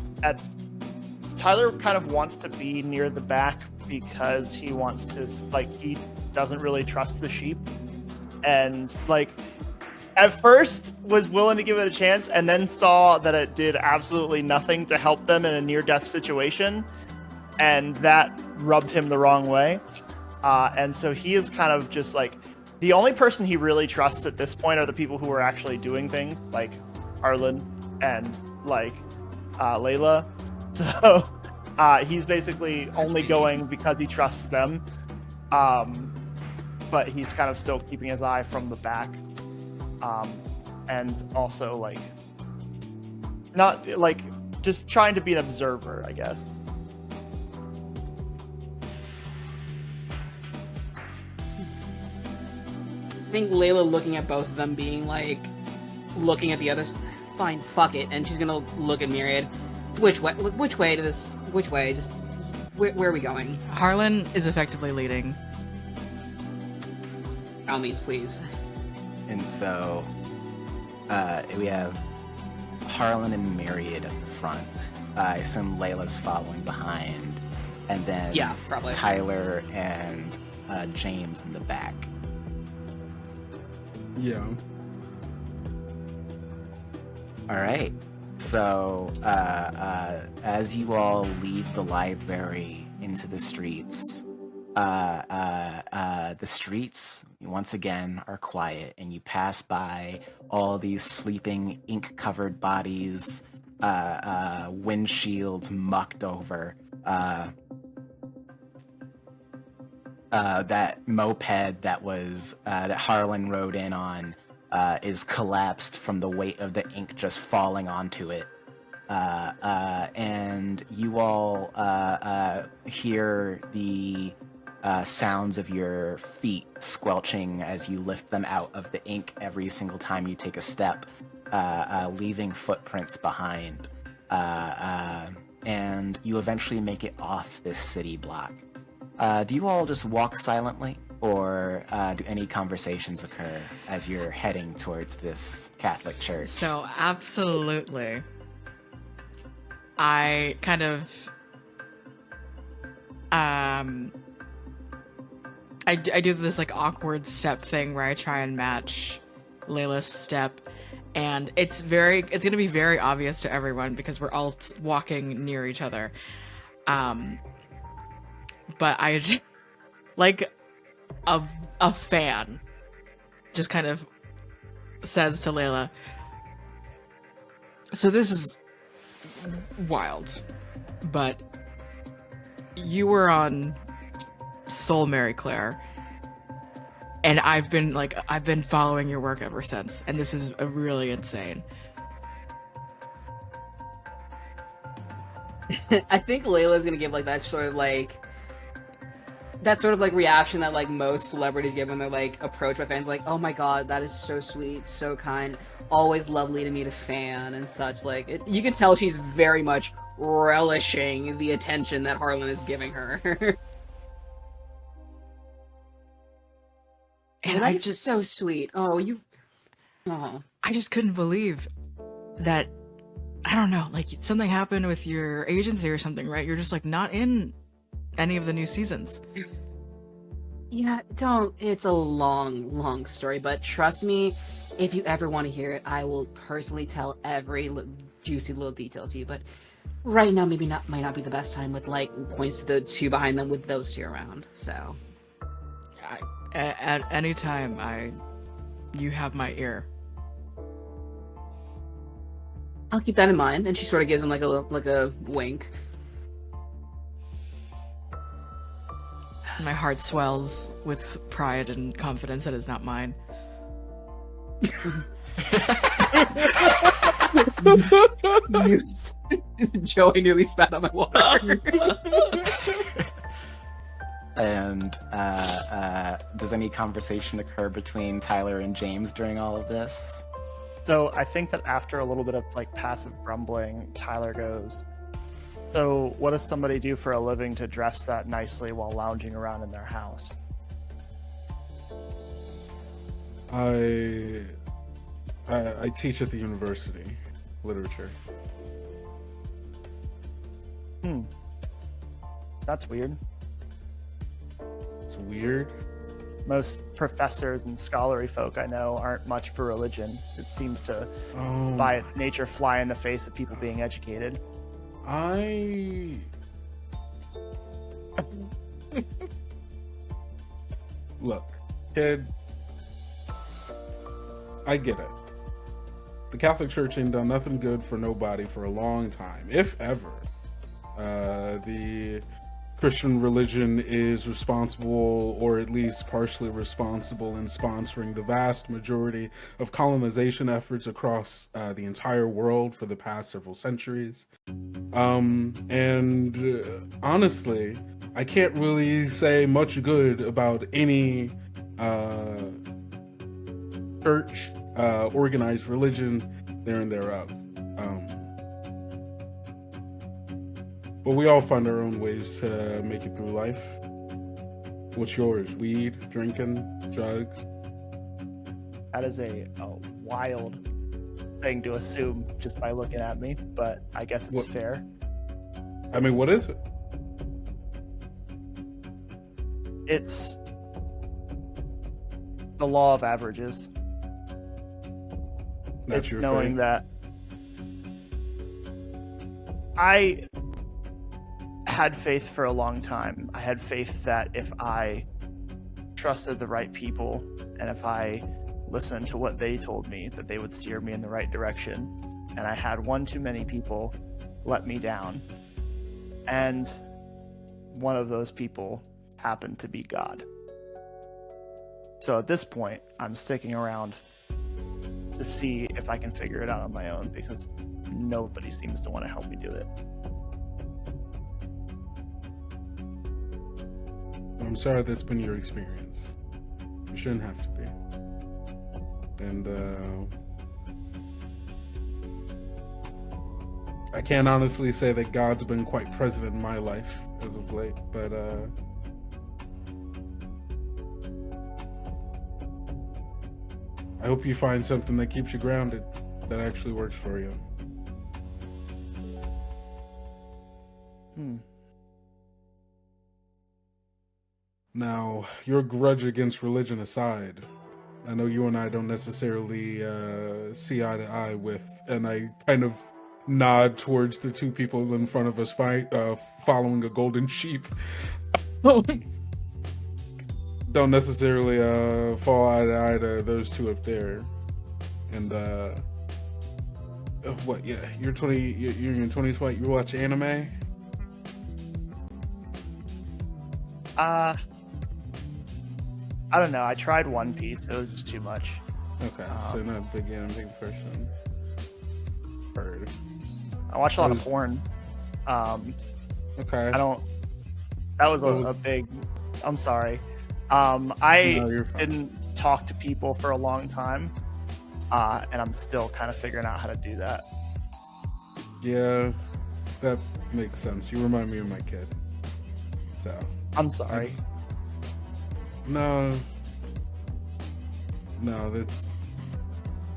Tyler kind of wants to be near the back because he wants to, like, he doesn't really trust the sheep, and like at first was willing to give it a chance, and then saw that it did absolutely nothing to help them in a near-death situation, and that rubbed him the wrong way. And so he is kind of just like, the only person he really trusts at this point are the people who are actually doing things, like Arlen and like Layla. So he's basically only going because he trusts them. But he's kind of still keeping his eye from the back. And also like not like just trying to be an observer, I guess. I think Layla looking at both of them being like, looking at the others, fine, fuck it, and she's gonna look at Myriad. Which way to this, which way, just, where are we going? Harlan is effectively leading. By all means, please. And so we have Harlan and Myriad at the front. I assume Layla's following behind. And then Yeah, probably. Tyler and James in the back. Yeah. All right. So as you all leave the library into the streets, the streets once again are quiet, and you pass by all these sleeping, ink-covered bodies, windshields mucked over. That moped that was that Harlan rode in on is collapsed from the weight of the ink just falling onto it. And you all hear the sounds of your feet squelching as you lift them out of the ink every single time you take a step, leaving footprints behind. And you eventually make it off this city block. Do you all just walk silently, or do any conversations occur as you're heading towards this Catholic church? So absolutely. I kind of I do this like awkward step thing where I try and match Layla's step, and it's gonna be very obvious to everyone because we're all walking near each other. But I like a fan just kind of says to Layla, so this is wild, but you were on Soul Mary Claire, and I've been following your work ever since, and this is really insane. I think Layla's gonna give like that sort of like that sort of like reaction that like most celebrities give when they're like approached by fans, like, "Oh my god, that is so sweet, so kind, always lovely to meet a fan," and such. Like, you can tell she's very much relishing the attention that Harlan is giving her. And that is just so sweet. Oh, I just couldn't believe that. I don't know, like something happened with your agency or something, right? You're just like not in any of the new seasons. Yeah, don't. It's a long, long story, but trust me, if you ever want to hear it, I will personally tell every juicy little detail to you. But right now, might not be the best time with like points to the two behind them with those two around. So, At any time, you have my ear. I'll keep that in mind. And she sort of gives him like a wink. My heart swells with pride and confidence that is not mine. Joey nearly spat on my water. And does any conversation occur between Tyler and James during all of this? So I think that after a little bit of like passive grumbling, Tyler goes, "So what does somebody do for a living to dress that nicely while lounging around in their house?" I teach at the university, literature. That's weird. It's weird. Most professors and scholarly folk I know aren't much for religion. It seems to, by its nature, fly in the face of people being educated. Look, kid, I get it. The Catholic Church ain't done nothing good for nobody for a long time, if ever. The Christian religion is responsible, or at least partially responsible, in sponsoring the vast majority of colonization efforts across the entire world for the past several centuries. Honestly, I can't really say much good about any church, organized religion, there and thereof. But we all find our own ways to make it through life. What's yours? Weed, drinking, drugs? That is a wild thing to assume just by looking at me, but I guess it's fair. I mean, what is it? It's the law of averages. That's it's your knowing faith? that I had faith for a long time. I had faith that if I trusted the right people and if I listened to what they told me, that they would steer me in the right direction. And I had one too many people let me down. And one of those people happened to be God. So at this point, I'm sticking around to see if I can figure it out on my own, because nobody seems to want to help me do it. I'm sorry that's been your experience. You shouldn't have to be. And I can't honestly say that God's been quite present in my life as of late, but I hope you find something that keeps you grounded, that actually works for you. Now, your grudge against religion aside, I know you and I don't necessarily see eye to eye with, and I kind of nod towards the two people in front of us following a golden sheep. Don't necessarily fall eye to eye to those two up there. And what? Yeah, you're in your 20s. What? You watch anime? I don't know. I tried One Piece. It was just too much. Okay, so not a big anime person. Heard. I watch a lot of porn. Okay. I don't. That was a big I'm sorry. No, I you're fine. didn't talk to people for a long time, and I'm still kind of figuring out how to do that. Yeah, that makes sense. You remind me of my kid. So I'm sorry. no,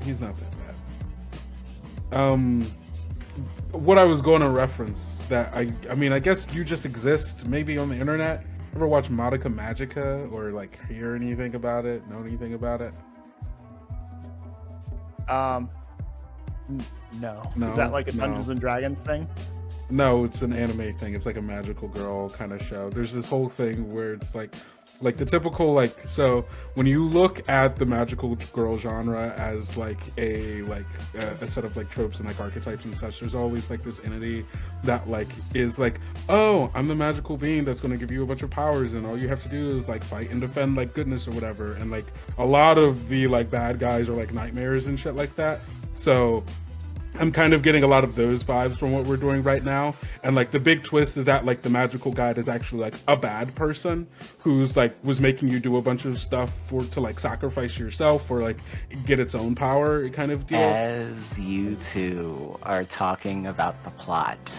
he's not that bad. What I was going to reference that I mean, I guess you just exist maybe on the internet. Ever watch Madoka Magica or like hear anything about it? Know anything about it? No. No, Is that like a no. Dungeons and Dragons thing? No, it's an anime thing. It's like a magical girl kind of show. There's this whole thing where it's like the typical so when you look at the magical girl genre as like a set of like tropes and like archetypes and such, there's always like this entity that like is like, oh, I'm the magical being that's going to give you a bunch of powers, and all you have to do is like fight and defend like goodness or whatever. And like a lot of the like bad guys are like nightmares and shit like that. So I'm kind of getting a lot of those vibes from what we're doing right now. And like the big twist is that like the magical guide is actually like a bad person who's like was making you do a bunch of stuff to like sacrifice yourself or like get its own power kind of deal. As you two are talking about the plot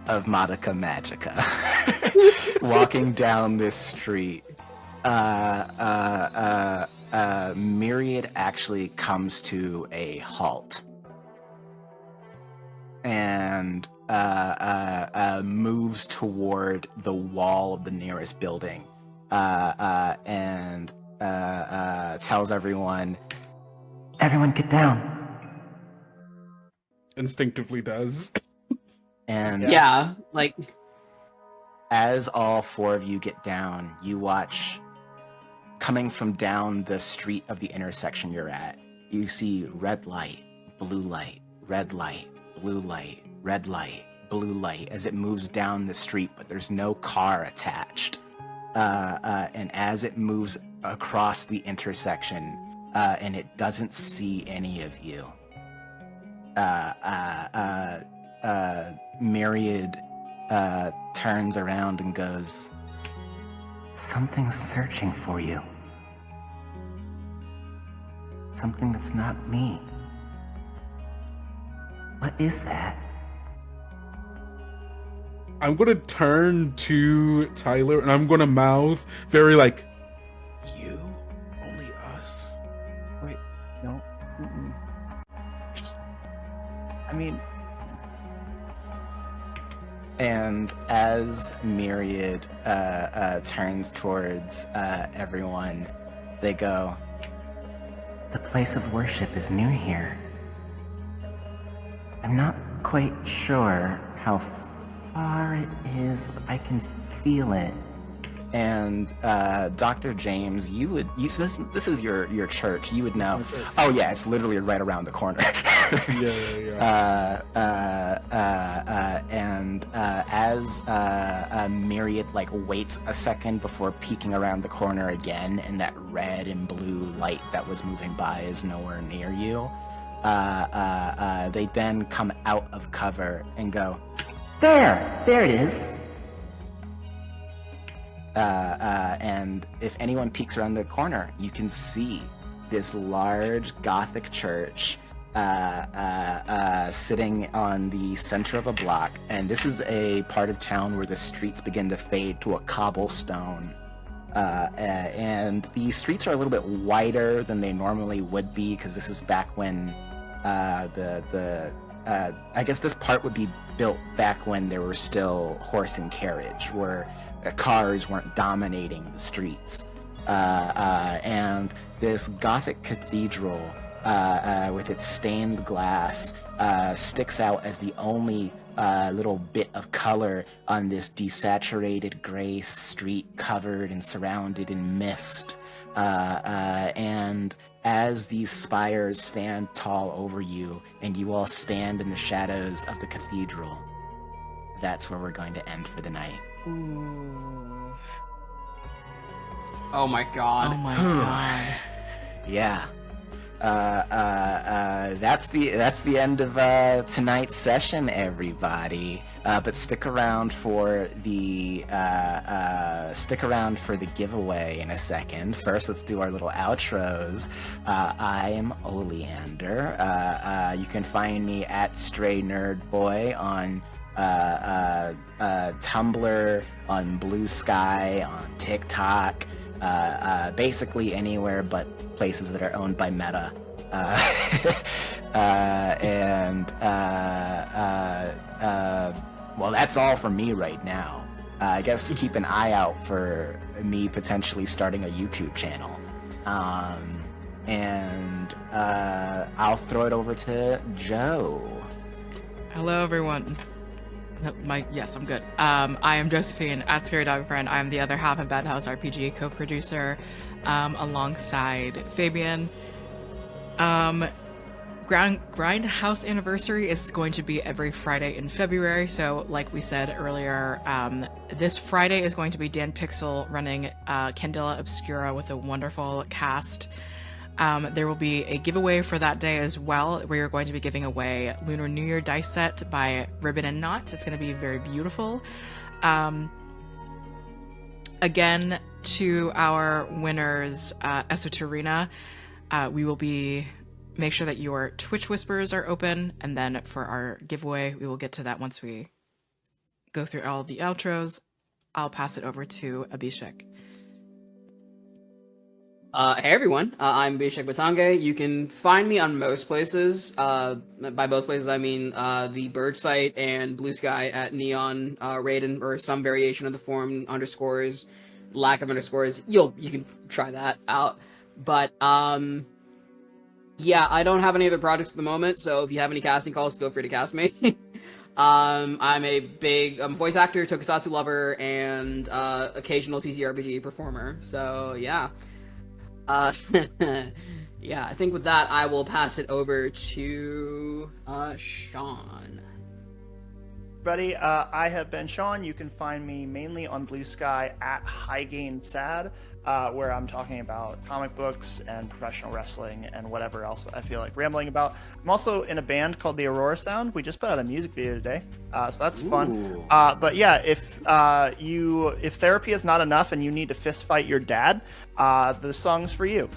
of Madoka Magica, walking down this street, Myriad actually comes to a halt and moves toward the wall of the nearest building and tells everyone get down. Instinctively does. And Yeah, like as all four of you get down, you watch, coming from down the street of the intersection you're at, you see red light, blue light, red light, blue light, red light, blue light as it moves down the street, but there's no car attached. And as it moves across the intersection, and it doesn't see any of you, Myriad turns around and goes, Something's searching for you. Something that's not me. What is that? I'm gonna turn to Tyler and I'm gonna mouth very like, you? Only us? Wait, no. Mm-mm. I mean, and as Myriad turns towards everyone, they go, The place of worship is near here. I'm not quite sure how far it is, but I can feel it. and Dr. James, so this is your church, you would know. Oh yeah, it's literally right around the corner. Yeah. And as Myriad like waits a second before peeking around the corner again, and that red and blue light that was moving by is nowhere near you, they then come out of cover and go, There it is. and if anyone peeks around the corner, you can see this large Gothic church sitting on the center of a block. And this is a part of town where the streets begin to fade to a cobblestone. And the streets are a little bit wider than they normally would be, because this is back when I guess this part would be built back when there were still horse and carriage, where cars weren't dominating the streets. And this Gothic cathedral, with its stained glass, sticks out as the only little bit of color on this desaturated gray street covered and surrounded in mist. And as these spires stand tall over you, and you all stand in the shadows of the cathedral, that's where we're going to end for the night. oh my god. Oh my god. Yeah. That's the end of tonight's session, everybody. but stick around for the giveaway in a second. First, let's do our little outros. I'm Oleander. You can find me at Stray Nerd Boy on Tumblr, on Blue Sky, on TikTok, basically anywhere but places that are owned by Meta. Well, that's all for me right now. I guess keep an eye out for me potentially starting a YouTube channel. And I'll throw it over to Joe. Hello, everyone. Yes, I'm good. I am Josephine at Scary Dog Friend. I'm the other half of Bad House RPG co-producer, alongside Fabian. Grindhouse Anniversary is going to be every Friday in February. So, like we said earlier, this Friday is going to be Dan Pixel running Candela Obscura with a wonderful cast. There will be a giveaway for that day as well, where you're going to be giving away Lunar New Year dice set by Ribbon and Knot. It's going to be very beautiful. Again, to our winners, Esoterina, we will be make sure that your Twitch whispers are open, and then for our giveaway, we will get to that once we go through all of the outros. I'll pass it over to Abhishek. Hey everyone, I'm Abhishek Batange. You can find me on most places. By most places, I mean the Bird site and Blue Sky at Neon Raiden, or some variation of the form, underscores, lack of underscores. You can try that out. But yeah, I don't have any other projects at the moment, so if you have any casting calls, feel free to cast me. I'm a voice actor, tokusatsu lover, and occasional TTRPG performer. So yeah. Yeah, I think with that, I will pass it over to Sean. Everybody, I have been Sean. You can find me mainly on Blue Sky at High Gain Sad, where I'm talking about comic books and professional wrestling and whatever else I feel like rambling about. I'm also in a band called the Aurora Sound. We just put out a music video today, so that's fun. But yeah, if therapy is not enough and you need to fist fight your dad, the song's for you.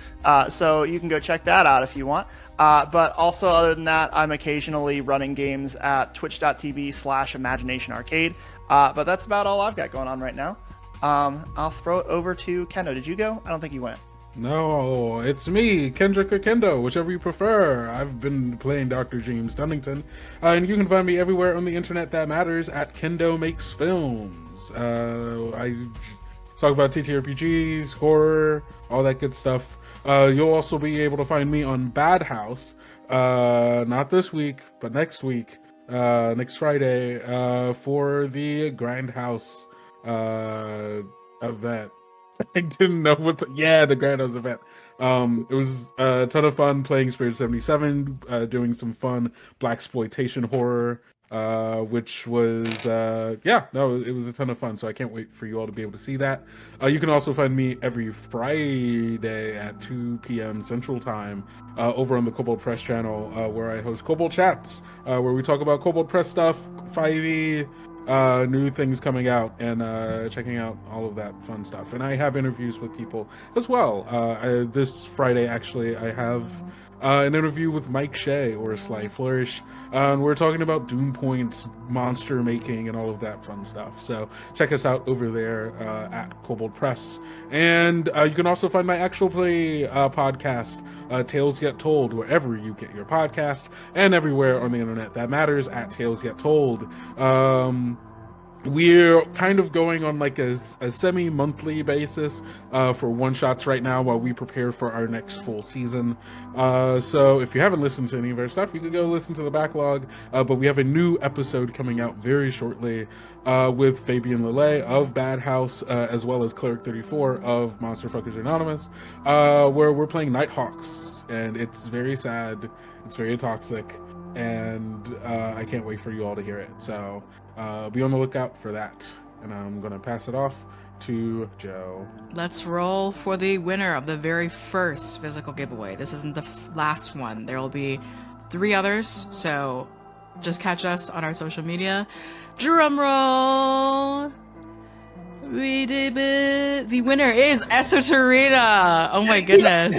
So you can go check that out if you want. But also, other than that, I'm occasionally running games at twitch.tv/imaginationarcade. But that's about all I've got going on right now. I'll throw it over to Kendo. Did you go? I don't think you went. No, it's me, Kendrick or Kendo, whichever you prefer. I've been playing Dr. James Dunnington, and you can find me everywhere on the internet that matters at Kendo Makes Films. I talk about TTRPGs, horror, all that good stuff. You'll also be able to find me on Bad House, not this week, but next week, next Friday, for the Grindhouse event. I didn't know what the Grindhouse event. It was a ton of fun playing Spirit 77, doing some fun blaxploitation horror, which was it was a ton of fun. So I can't wait for you all to be able to see that. You can also find me every Friday at 2 p.m. Central Time over on the Kobold Press channel, where I host Kobold Chats, where we talk about Kobold Press stuff, 5e, new things coming out, and checking out all of that fun stuff. And I have interviews with people as well. This Friday, actually, I have an interview with Mike Shea, or Sly Flourish, and we're talking about Doom Point's monster making and all of that fun stuff. So check us out over there at Kobold Press. And you can also find my actual play podcast, Tales Get Told, wherever you get your podcast, and everywhere on the internet that matters at Tales Get Told. We're kind of going on like a semi-monthly basis for one-shots right now while we prepare for our next full season. So if you haven't listened to any of our stuff, you can go listen to the backlog. But we have a new episode coming out very shortly with Fabian Lillet of Bad House, as well as Cleric 34 of Monster Fuckers Anonymous, where we're playing Nighthawks. And it's very sad, it's very toxic, and I can't wait for you all to hear it. So be on the lookout for that. And I'm going to pass it off to Joe. Let's roll for the winner of the very first physical giveaway. This isn't the last one. There will be 3 others, so just catch us on our social media. Drum roll. We did it. The winner is Esoterina. Oh my goodness.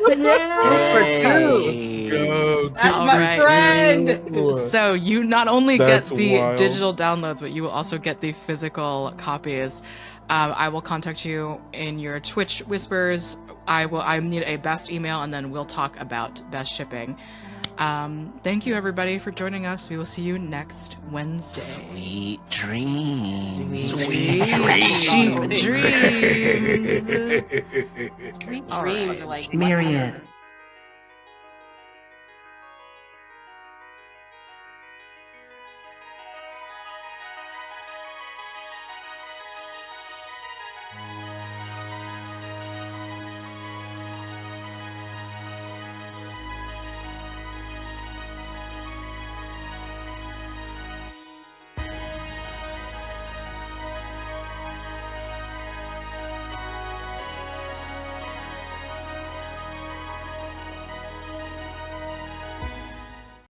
Hey. Go That's All my right. friend. So you not only That's get the wild. digital downloads, but you will also get the physical copies. I will contact you in your Twitch whispers. I need a best email, and then we'll talk about best shipping. Thank you everybody for joining us. We will see you next Wednesday. Sweet dreams. Sweet dreams. Sweet All dreams right. are like Myriad.